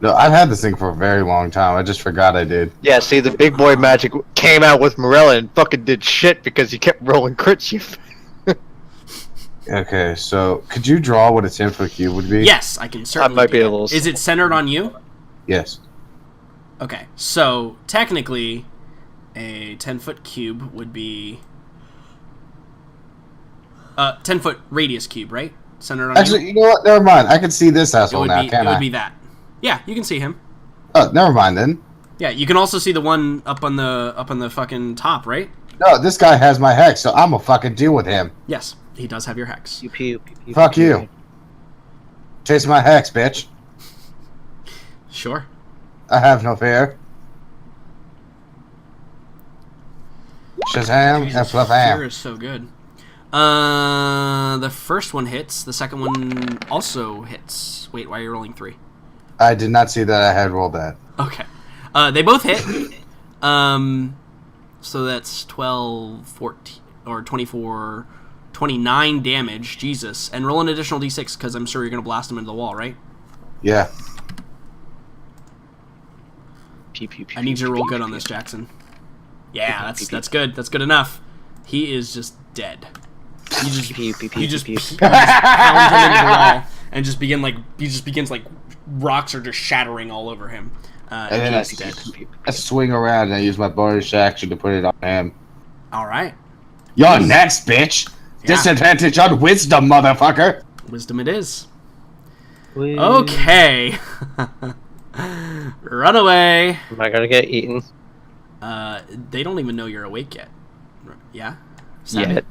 B: No, I've had this thing for a very long time. I just forgot I did.
D: Yeah, see, the big boy magic came out with Morella and fucking did shit because he kept rolling crits.
B: Okay, so could you draw what a 10-foot cube would be?
A: Yes, I can certainly
D: might
A: do
D: be a
A: that.
D: little
A: Is it centered on you?
B: Yes.
A: Okay, so technically, a 10-foot cube would be 10-foot radius cube, right? Centered on
B: Actually,
A: you.
B: you know what? Never mind. I can see this
A: It
B: asshole
A: would
B: now,
A: be.
B: can't
A: It would
B: I?
A: be that. Yeah, you can see him.
B: Oh, never mind then.
A: Yeah, you can also see the one up on the fucking top, right?
B: No, this guy has my hex, so I'm gonna fucking deal with him.
A: Yes, he does have your hex.
D: Pew, pew, pew, pew,
B: Fuck
D: pew,
B: you.
D: pew.
B: Chase my hex, bitch.
A: Sure.
B: I have no fear. Shazam and
A: Fear
B: flafam.
A: is so good. The first one hits. The second one also hits. Wait, why are you rolling 3?
B: I did not see that I had rolled that.
A: Okay. They both hit. So that's 12, 14, or 24, 29 damage. Jesus. And roll an additional d6 because I'm sure you're going to blast him into the wall, right?
B: Yeah.
D: Pew, pew, pew,
A: I need you to
D: pew,
A: roll
D: pew,
A: good
D: pew,
A: on
D: pew.
A: this, Jackson. Yeah, that's good. That's good enough. He is just dead. You just
D: Pew, pew, pew,
A: you just
D: pew,
A: you
D: pew.
A: just pound him into the wall and just begins like rocks are just shattering all over him.
B: And then
A: he's dead.
B: I swing around and I use my bonus action to put it on him.
A: All right.
B: You're next, bitch.
A: Yeah.
B: Disadvantage on wisdom, motherfucker.
A: Wisdom it is. Okay. Run away.
D: Am I gonna get eaten?
A: They don't even know you're awake yet. Yeah?
D: Yet.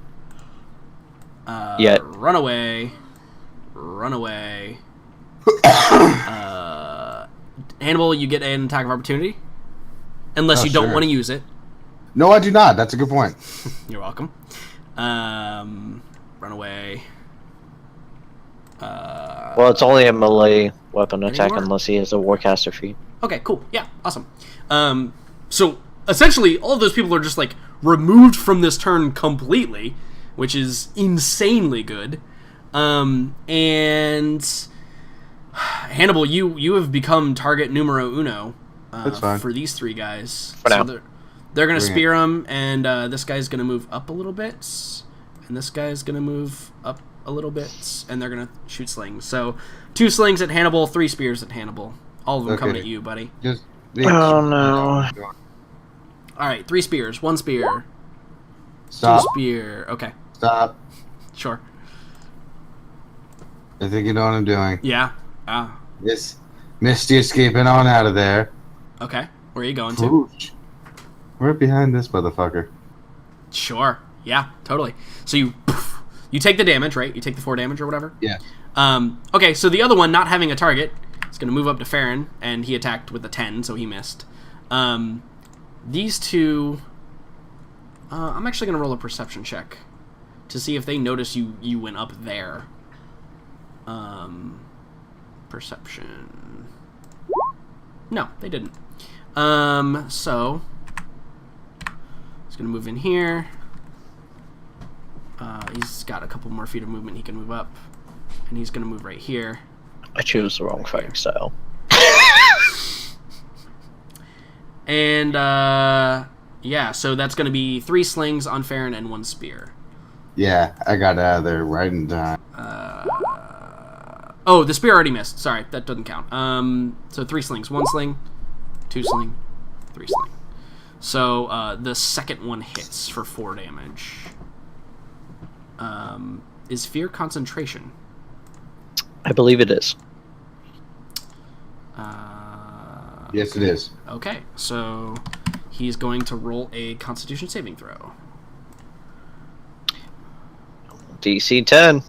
A: Yet. Run away. Run away. Hannibal, you get an attack of opportunity. Unless you don't
B: sure.
A: want to use it.
B: No, I do not. That's a good point.
A: You're welcome. Run away.
D: Well, it's only a melee weapon attack
A: Anymore?
D: unless he has a Warcaster feat.
A: Okay, cool. Yeah, awesome. So essentially, all of those people are just like removed from this turn completely, which is insanely good. And Hannibal, you have become target numero uno
B: That's fine.
A: for these 3 guys.
D: For now.
A: They're gonna
B: Bring
A: spear him, and this guy's gonna move up a little bit, and this guy's gonna move up a little bit, and they're gonna shoot slings. So 2 slings at Hannibal, 3 spears at Hannibal. All of them coming
B: Okay.
A: at you, buddy.
B: Just.
D: Oh no.
A: All right, 3 spears, 1 spear,
B: Stop.
A: 2 spear. Okay,
B: Stop.
A: sure.
B: I think you know what I'm doing.
A: Yeah.
B: This Misty escaping on out of there.
A: Okay. Where are you going to?
B: Ooch. Right behind this motherfucker.
A: Sure. Yeah. Totally. So you take the damage, right? You take the 4 damage or whatever.
B: Yeah.
A: Okay. So the other one, not having a target, is going to move up to Farron, and he attacked with a 10, so he missed. These 2. I'm actually going to roll a perception check to see if they notice you went up there. Perception. No, they didn't. So he's gonna move in here. He's got a couple more feet of movement he can move up, and he's gonna move right here.
D: I chose the wrong fighting style.
A: And yeah, so that's gonna be 3 slings on Farron and 1 spear.
B: Yeah, I got out of there right in time.
A: Oh, the spear already missed. Sorry, that doesn't count. So 3 slings. 1 sling, 2 sling, 3 sling. So the second one hits for 4 damage. Is fear concentration?
D: I believe it is.
B: Yes, it is.
A: Okay, so he's going to roll a Constitution saving throw.
D: DC 10.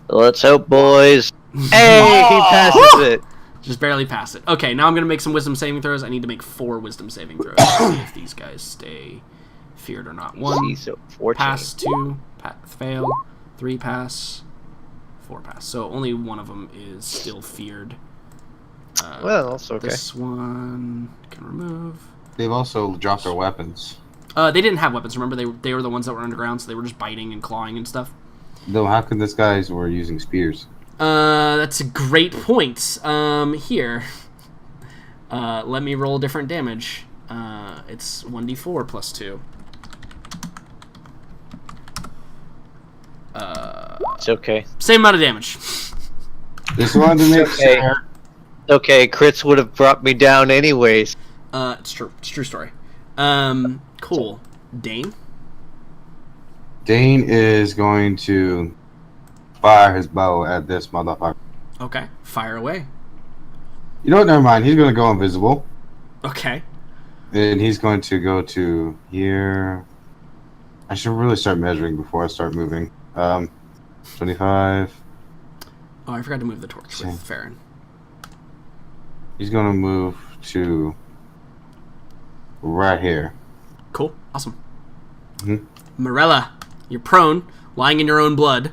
D: Let's hope, boys. Hey, he passes it.
A: Just barely passed it. Okay, now I'm going to make some wisdom saving throws. I need to make 4 wisdom saving throws to see if these guys stay feared or not. 1
D: He's so fortunate.
A: pass, 2 fail, 3 pass, 4 pass. So only one of them is still feared.
D: Well, that's okay.
A: This one can remove.
B: They've also dropped their weapons.
A: They didn't have weapons. Remember, they were the ones that were underground, so they were just biting and clawing and stuff.
B: No, how come these guys were using spears?
A: That's a great point. Here. Let me roll different damage. It's 1d4 plus 2.
D: It's okay.
A: Same amount of damage.
B: Just wanted to make
D: Okay.
B: sure.
D: Okay, crits would have brought me down anyways.
A: It's true. It's a true story. Cool. Dane?
B: Dane is going to fire his bow at this motherfucker.
A: Okay. Fire away.
B: You know what? Never mind. He's going to go invisible.
A: Okay.
B: And he's going to go to here. I should really start measuring before I start moving. 25.
A: Oh, I forgot to move the torch with Farron.
B: He's going to move to right here.
A: Cool. Awesome.
B: Mm-hmm.
A: Morella, you're prone, lying in your own blood.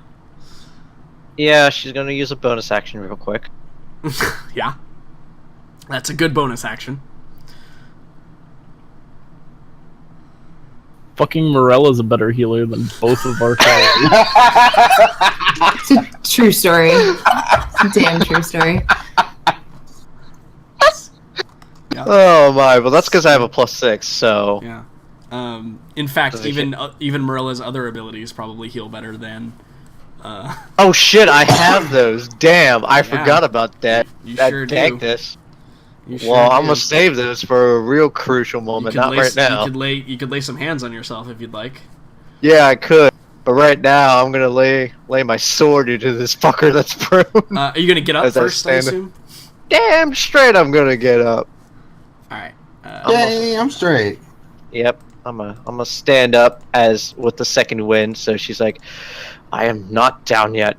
D: Yeah, she's gonna use a bonus action real quick.
A: Yeah. That's a good bonus action.
C: Fucking Morella's a better healer than both of our colleagues.
F: It's a true story. It's a damn true story.
A: Yeah.
D: Oh my, well that's because I have a +6, so...
A: Yeah. In fact,
D: Does it
A: even Morella's other abilities probably heal better than...
D: Oh shit, I have those. Damn, I forgot about that.
A: You
D: That
A: sure
D: dang
A: do.
D: this.
A: You sure
D: Well, I'm
A: do.
D: gonna save those for a real crucial moment, not right now.
A: You could lay some hands on yourself if you'd like.
D: Yeah, I could. But right now, I'm gonna lay my sword into this fucker that's prone.
A: Are you gonna get up
D: As I
A: first, I
D: stand-
A: assume?
D: Damn straight I'm gonna get up.
A: Alright.
B: Yay, I'm straight.
D: Yep, I'm gonna stand up as with the second wind, so she's like, I am not down yet.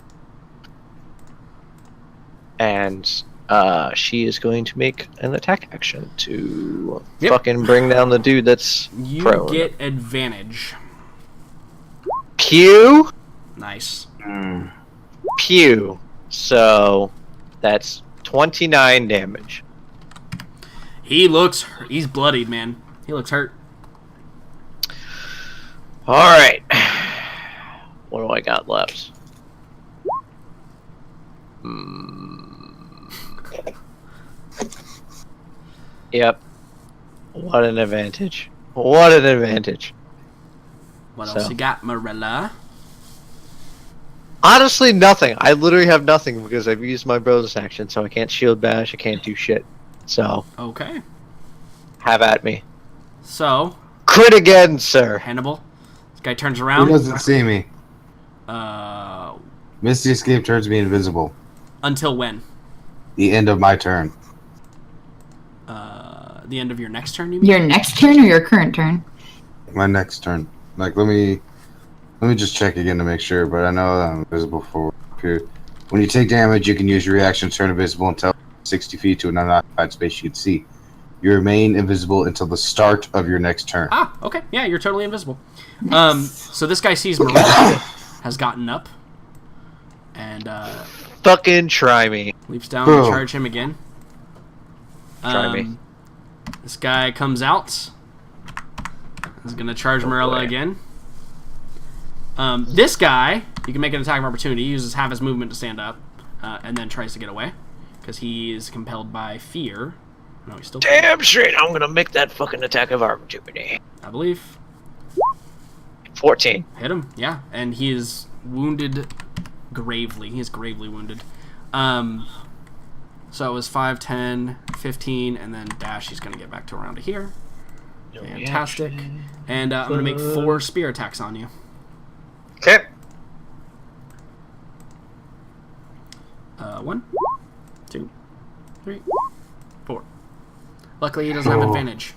D: And she is going to make an attack action to fucking bring down the dude that's
A: You
D: prone.
A: get advantage.
D: Pew?
A: Nice.
D: Pew. So that's 29 damage.
A: He's bloodied, man. He looks hurt.
D: Alright. What do I got left? Yep. What an advantage. What an advantage.
A: What else you got, Morella?
D: Honestly, nothing. I literally have nothing because I've used my bonus action, so I can't shield bash, I can't do shit. So,
A: Okay.
D: have at me.
A: So,
D: Crit again, sir.
A: Hannibal. This guy turns
B: Who
A: around.
B: doesn't see me? Misty Escape turns me invisible.
A: Until when?
B: The end of my turn.
A: The end of your next turn, you mean?
F: Your next turn or your current turn?
B: My next turn. Like, let me just check again to make sure, but I know that I'm invisible for a period. When you take damage, you can use your reaction to turn invisible until 60 feet to an unoccupied space you can see. You remain invisible until the start of your next turn.
A: Ah, okay. Yeah, you're totally invisible. So this guy sees Morella has gotten up and
D: Fucking try me.
A: leaps down to charge him again.
D: Try me.
A: This guy comes out. He's gonna charge Morella
D: boy.
A: again. This guy, you can make an attack of opportunity. He uses half his movement to stand up, and then tries to get away because he is compelled by fear. No, he's still.
D: Damn straight, I'm gonna make that fucking attack of opportunity.
A: I believe.
D: 14.
A: Hit him, yeah, and he is wounded gravely. He is gravely wounded. So it was 5, 10, 15, and then dash. He's going to get back to around here. Fantastic. And I'm going to make 4 spear attacks on you.
D: Okay.
A: 1, 2, 3, 4. Luckily, he doesn't have advantage.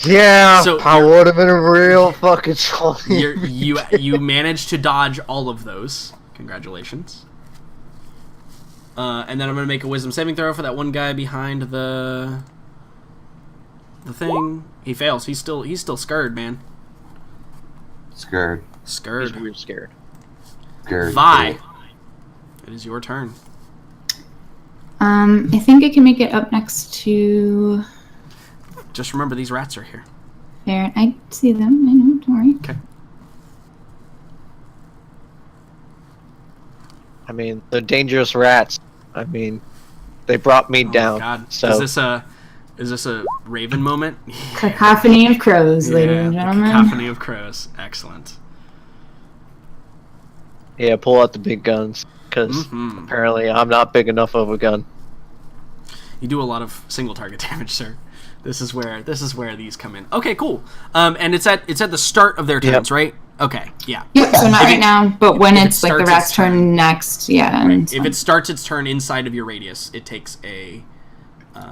D: Yeah,
A: So
D: I would have been a real fucking solid.
A: You managed to dodge all of those. Congratulations. And then I'm gonna make a wisdom saving throw for that one guy behind the thing. He fails. He's still scared, man.
B: Scared.
A: Scared.
D: He's weird scared.
B: Scared.
A: Vi, it is your turn.
F: I think I can make it up next to
A: Just remember, these rats are here.
F: there. I see them. I know. Don't worry.
A: Okay.
D: I mean, the dangerous rats. I mean, they brought me
A: Oh
D: down.
A: my God.
D: So
A: Is this a Raven moment?
F: Cacophony of crows, ladies and
A: the
F: gentlemen.
A: cacophony of crows. Excellent.
D: yeah, pull out the big guns because apparently I'm not big enough of a gun.
A: You do a lot of single target damage, sir. This is where these come in. Okay, cool. And it's at the start of their turns, right? Okay, yeah.
F: Yep, so not right now, but when
A: if
F: it's
A: it
F: like the
A: starts
F: rat's
A: its turn.
F: turn next, yeah. and
A: If it starts its turn inside of your radius, it takes a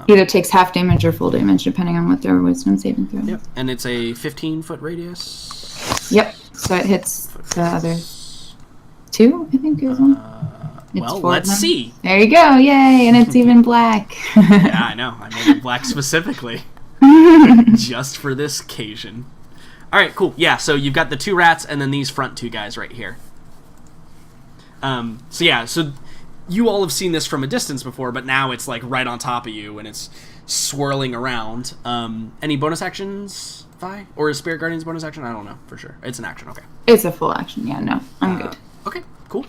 F: Either takes half damage or full damage, depending on what their wisdom saving throw.
A: Yep, and it's a 15-foot radius.
F: Yep, so it hits the other 2, I think is one.
A: Well, let's see.
F: There you go, yay, and it's even black.
A: Yeah, I know. I made it black specifically. Just for this occasion. Alright, cool. Yeah, so you've got the 2 rats and then these front 2 guys right here. So you all have seen this from a distance before, but now it's like right on top of you and it's swirling around. Any bonus actions, Vi? Or is Spirit Guardian's bonus action? I don't know for sure. It's an action, okay.
F: It's a full action, yeah, no. I'm good.
A: Okay, cool.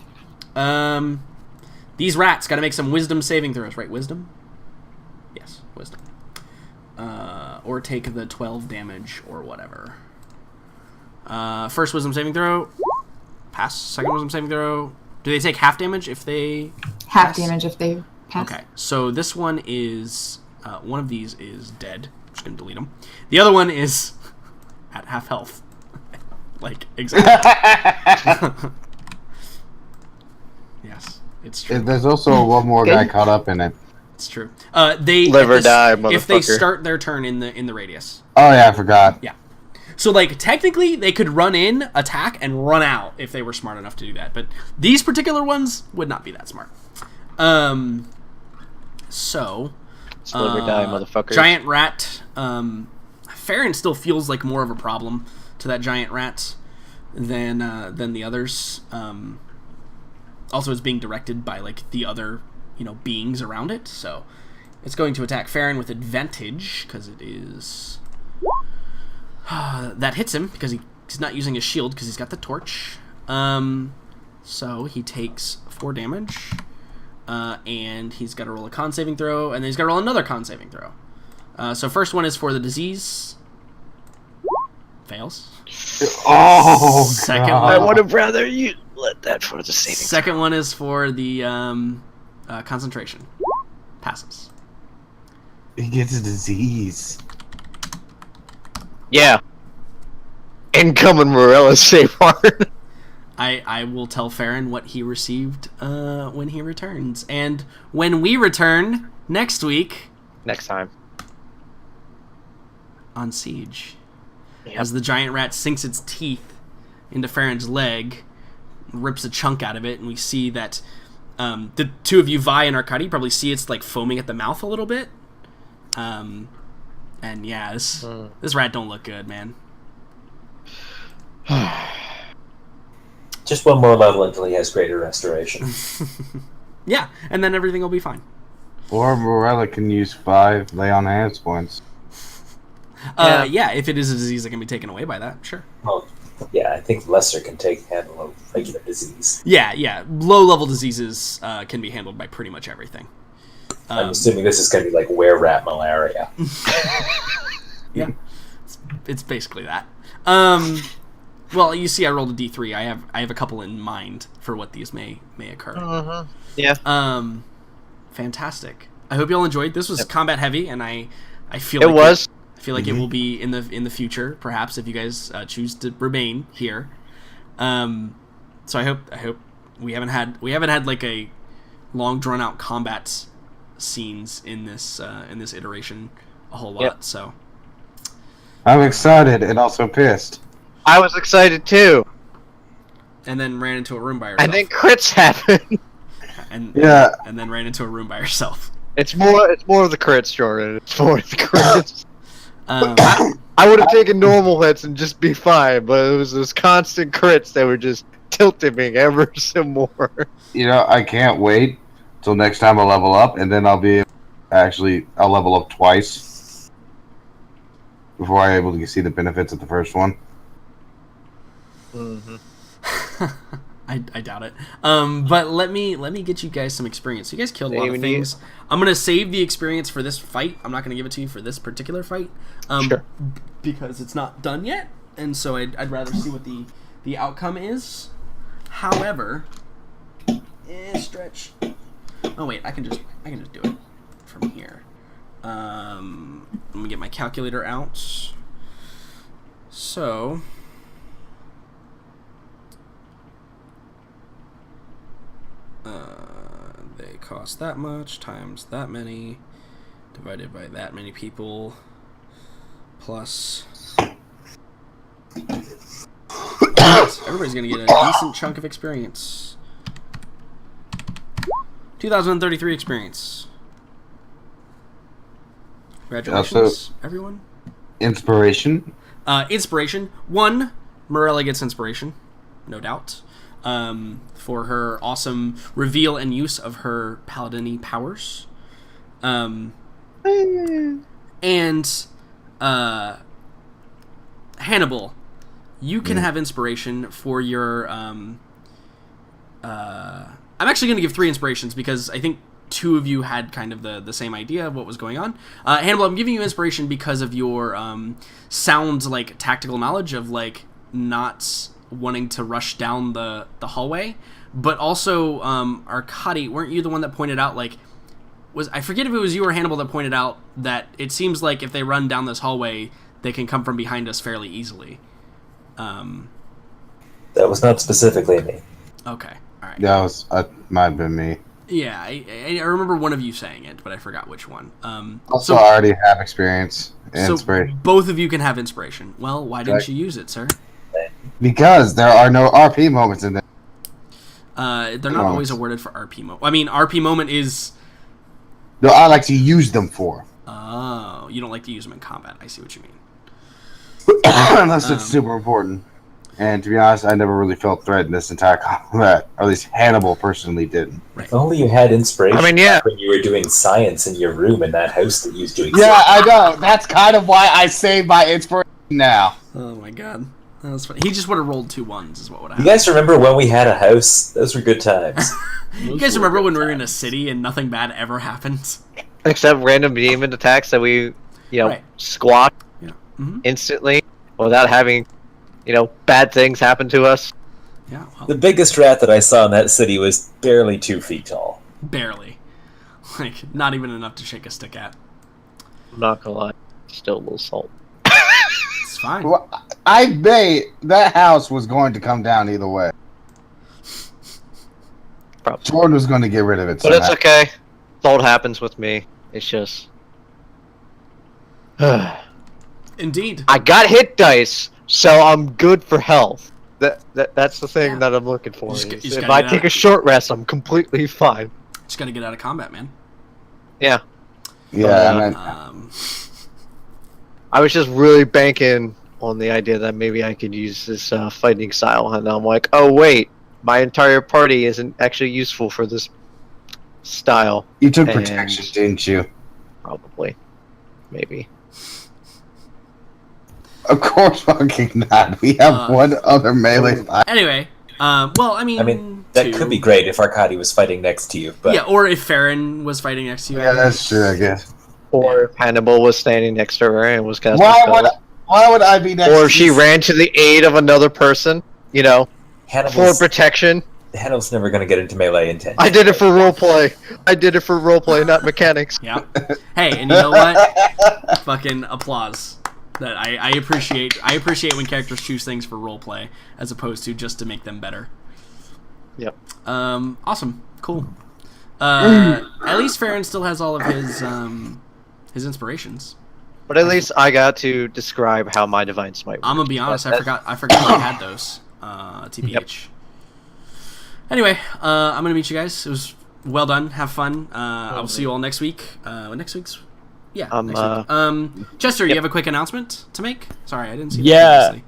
A: These rats got to make some wisdom saving throws, right? Wisdom? Yes, wisdom. Or take the 12 damage or whatever. First wisdom saving throw. Pass. Second wisdom saving throw. Do they take half damage if they
F: half damage if they pass?
A: Okay, so this one is... one of these is dead. I'm just going to delete them. The other one is at half health. Like, exactly. Yes, it's true.
B: There's also one more guy caught up in it.
A: It's true. They
D: live or die, motherfucker.
A: If they start their turn in the radius.
B: Oh yeah, I forgot.
A: Yeah. So like technically they could run in, attack, and run out if they were smart enough to do that. But these particular ones would not be that smart. So
D: live or die, motherfucker.
A: Giant rat. Farron still feels like more of a problem to that giant rat than the others. Also, it's being directed by like the other, beings around it. So it's going to attack Farron with advantage because it is that hits him because he's not using his shield because he's got the torch. So he takes 4 damage, and he's got to roll a con saving throw, and then he's got to roll another con saving throw. So first one is for the disease. Fails.
B: Oh,
A: Second
B: God.
A: one.
D: I would have rather you let that for the saving.
A: Second one is for the concentration. Passes.
B: He gets a disease.
D: Yeah. Incoming Morella safe word.
A: I will tell Farron what he received when he returns. And when we return next week...
D: Next time.
A: On Siege.
D: Yep.
A: As the giant rat sinks its teeth into Farron's leg, rips a chunk out of it, and we see that the two of you, Vi and Arcadi, probably see it's like foaming at the mouth a little bit. And yeah, this rat don't look good, man.
E: Just one more level until he has greater restoration.
A: Yeah, and then everything will be fine.
B: Or Morella can use 5 lay on hands points.
A: Yeah, if it is a disease that can be taken away by that, sure.
E: Well, yeah, I think Lesser can handle a regular disease.
A: Yeah. Low-level diseases can be handled by pretty much everything.
E: I'm assuming this is going to be like were-rat malaria.
A: Yeah, it's basically that. Well, you see, I rolled a D3. I have a couple in mind for what these may occur.
D: Yeah.
A: Fantastic. I hope you all enjoyed. This was combat heavy, and I feel
D: It
A: like
D: was.
A: I feel like it will be in the future, perhaps, if you guys choose to remain here. So I hope we haven't had like a long drawn out combat scenes in this iteration a whole lot.
D: Yep.
A: So
B: I'm excited and also pissed.
D: I was excited too.
A: and then ran into a room by herself.
D: And then crits happen.
A: and then ran into a room by herself.
D: It's more of the crits, Jordan. It's more of the crits. I would have taken normal hits and just be fine, but it was those constant crits that were just tilting me ever so more.
B: I can't wait till next time I level up, and then I'll level up twice before I'm able to see the benefits of the first one.
D: Mm-hmm.
A: I doubt it. But let me get you guys some experience. You guys killed a lot of things. I'm gonna save the experience for this fight. I'm not gonna give it to you for this particular fight.
D: Sure.
A: Because it's not done yet, and so I'd rather see what the outcome is. However, stretch. Oh wait, I can just do it from here. Let me get my calculator out. So. They cost that much times that many. divided by that many people plus. Everybody's gonna get a decent chunk of experience. 2,033 experience. Congratulations, everyone.
B: Inspiration.
A: Inspiration. 1, Morella gets inspiration, no doubt, for her awesome reveal and use of her paladin-y powers. And Hannibal, you can have inspiration for your. I'm actually going to give 3 inspirations because I think 2 of you had kind of the same idea of what was going on. Hannibal, I'm giving you inspiration because of your sound, like, tactical knowledge of, like, not wanting to rush down the hallway. But also, Arkady, weren't you the one that pointed out, like, I forget if it was you or Hannibal that pointed out that it seems like if they run down this hallway, they can come from behind us fairly easily.
E: That was not specifically me.
A: Okay, all right.
B: That might have been me.
A: Yeah, I remember one of you saying it, but I forgot which one.
B: Also, I already have experience and inspiration.
A: Both of you can have inspiration. Well, why didn't you use it, sir?
B: Because there are no RP moments in there.
A: They're not always awarded for RP moment. I mean, RP moment is...
B: No, I like to use them for.
A: Oh, you don't like to use them in combat. I see what you mean.
B: Unless it's super important. And to be honest, I never really felt threatened this entire combat. Or at least Hannibal personally didn't.
E: If only you had inspiration
D: I mean, yeah.
E: when you were doing science in your room in that house that you was doing.
B: Yeah, I know. That's kind of why I saved my inspiration now.
A: Oh my god. That was funny. He just would have rolled 2 1s is what would
E: You
A: happen.
E: guys remember when we had a house? Those were good times.
A: You guys remember when we were in a city and nothing bad ever happens?
D: Except random demon attacks that we, squash instantly without having, bad things happen to us.
A: Yeah, well,
E: The biggest rat that I saw in that city was barely 2 feet tall.
A: barely. Like, not even enough to shake a stick at.
D: I'm not gonna lie, still a little salt.
A: It's fine.
B: Well, I bet that house was going to come down either way.
D: Probably.
B: Jordan was going to get rid of it.
D: But it's okay. Salt happens with me. It's just...
A: Indeed.
D: I got hit dice, so I'm good for health. That's the thing that I'm looking for.
A: You just
D: If
A: gotta
D: I
A: get
D: take
A: out.
D: a short rest, I'm completely fine.
A: Just gotta get out of combat, man.
D: Yeah.
B: Yeah,
D: I was just really banking on the idea that maybe I could use this fighting style, and I'm like, oh wait, my entire party isn't actually useful for this style.
B: you took protection, didn't you?
D: Probably. Maybe.
B: Of course fucking not. We have one other melee fight.
A: Anyway, well, I mean
E: that
A: 2.
E: could be great if Arkady was fighting next to you, but
A: Yeah, or if Farron was fighting next to you.
B: Yeah, that's true, I guess.
D: Or if Hannibal was standing next to her and was casting
B: Why
D: spells.
B: would I be next
D: Or
B: to
D: if she
B: you?
D: ran to the aid of another person, for protection.
E: Hannibal's never going to get into melee in 10.
D: I did it for roleplay. Not mechanics.
A: Yeah. Hey, and you know what? Fucking applause. That I appreciate. I appreciate when characters choose things for roleplay as opposed to just to make them better.
D: Yep.
A: Awesome. Cool. At least Farron still has all of his inspirations.
D: But at least I got to describe how my divine smite works.
A: I'm gonna be honest. I forgot I had those. TBH.
D: Yep.
A: Anyway, I'm gonna meet you guys. It was well done. Have fun. I will see you all next week. Next week's. Yeah. Next week. Chester, you have a quick announcement to make? Sorry, I didn't see that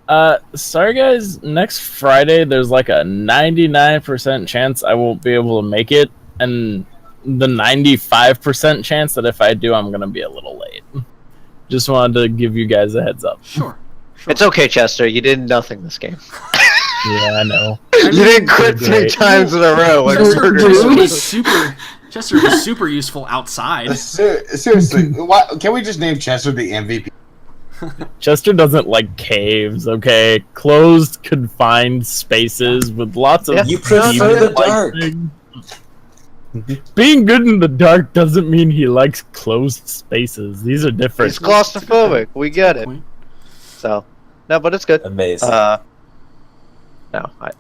A: previously.
C: Sorry guys, next Friday there's like a 99% chance I won't be able to make it, and the 95% chance that if I do, I'm gonna be a little late. Just wanted to give you guys a heads up.
A: Sure.
D: It's okay, Chester. You did nothing this game.
C: Yeah, I know.
D: You didn't quit 3 times in a row. Like
A: Chester was super useful outside.
B: Seriously, can we just name Chester the MVP?
C: Chester doesn't like caves, okay? Closed, confined spaces with lots of...
E: You prefer the dark.
C: Being good in the dark doesn't mean he likes closed spaces. These are different.
D: He's claustrophobic. We get it. So, no, but it's good.
E: Amazing.
D: No,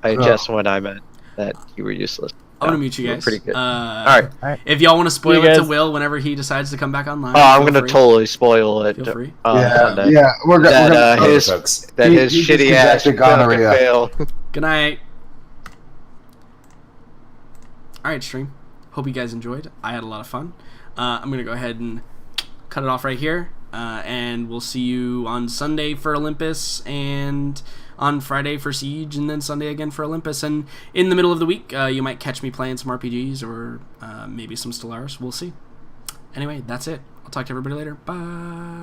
D: I just when I meant that you were useless.
A: I'm gonna mute you guys.
D: Pretty good.
A: All
D: right.
A: If y'all want to spoil
C: See you
A: it to
C: guys.
A: Will whenever he decides to come back online.
D: Oh, I'm
A: feel
D: gonna
A: free.
D: totally spoil it.
A: Feel free.
D: Sunday.
B: Yeah, we're
D: That
B: gonna.
D: his
E: folks.
D: that
B: He-
D: his
B: he just
D: shitty ass
B: contracted gonorrhea.
D: fail.
A: Good night. All right, stream. Hope you guys enjoyed. I had a lot of fun. I'm gonna go ahead and cut it off right here, and we'll see you on Sunday for Olympus, and on Friday for Siege, and then Sunday again for Olympus. And in the middle of the week, you might catch me playing some RPGs or maybe some Stellaris. We'll see. Anyway, that's it. I'll talk to everybody later. Bye.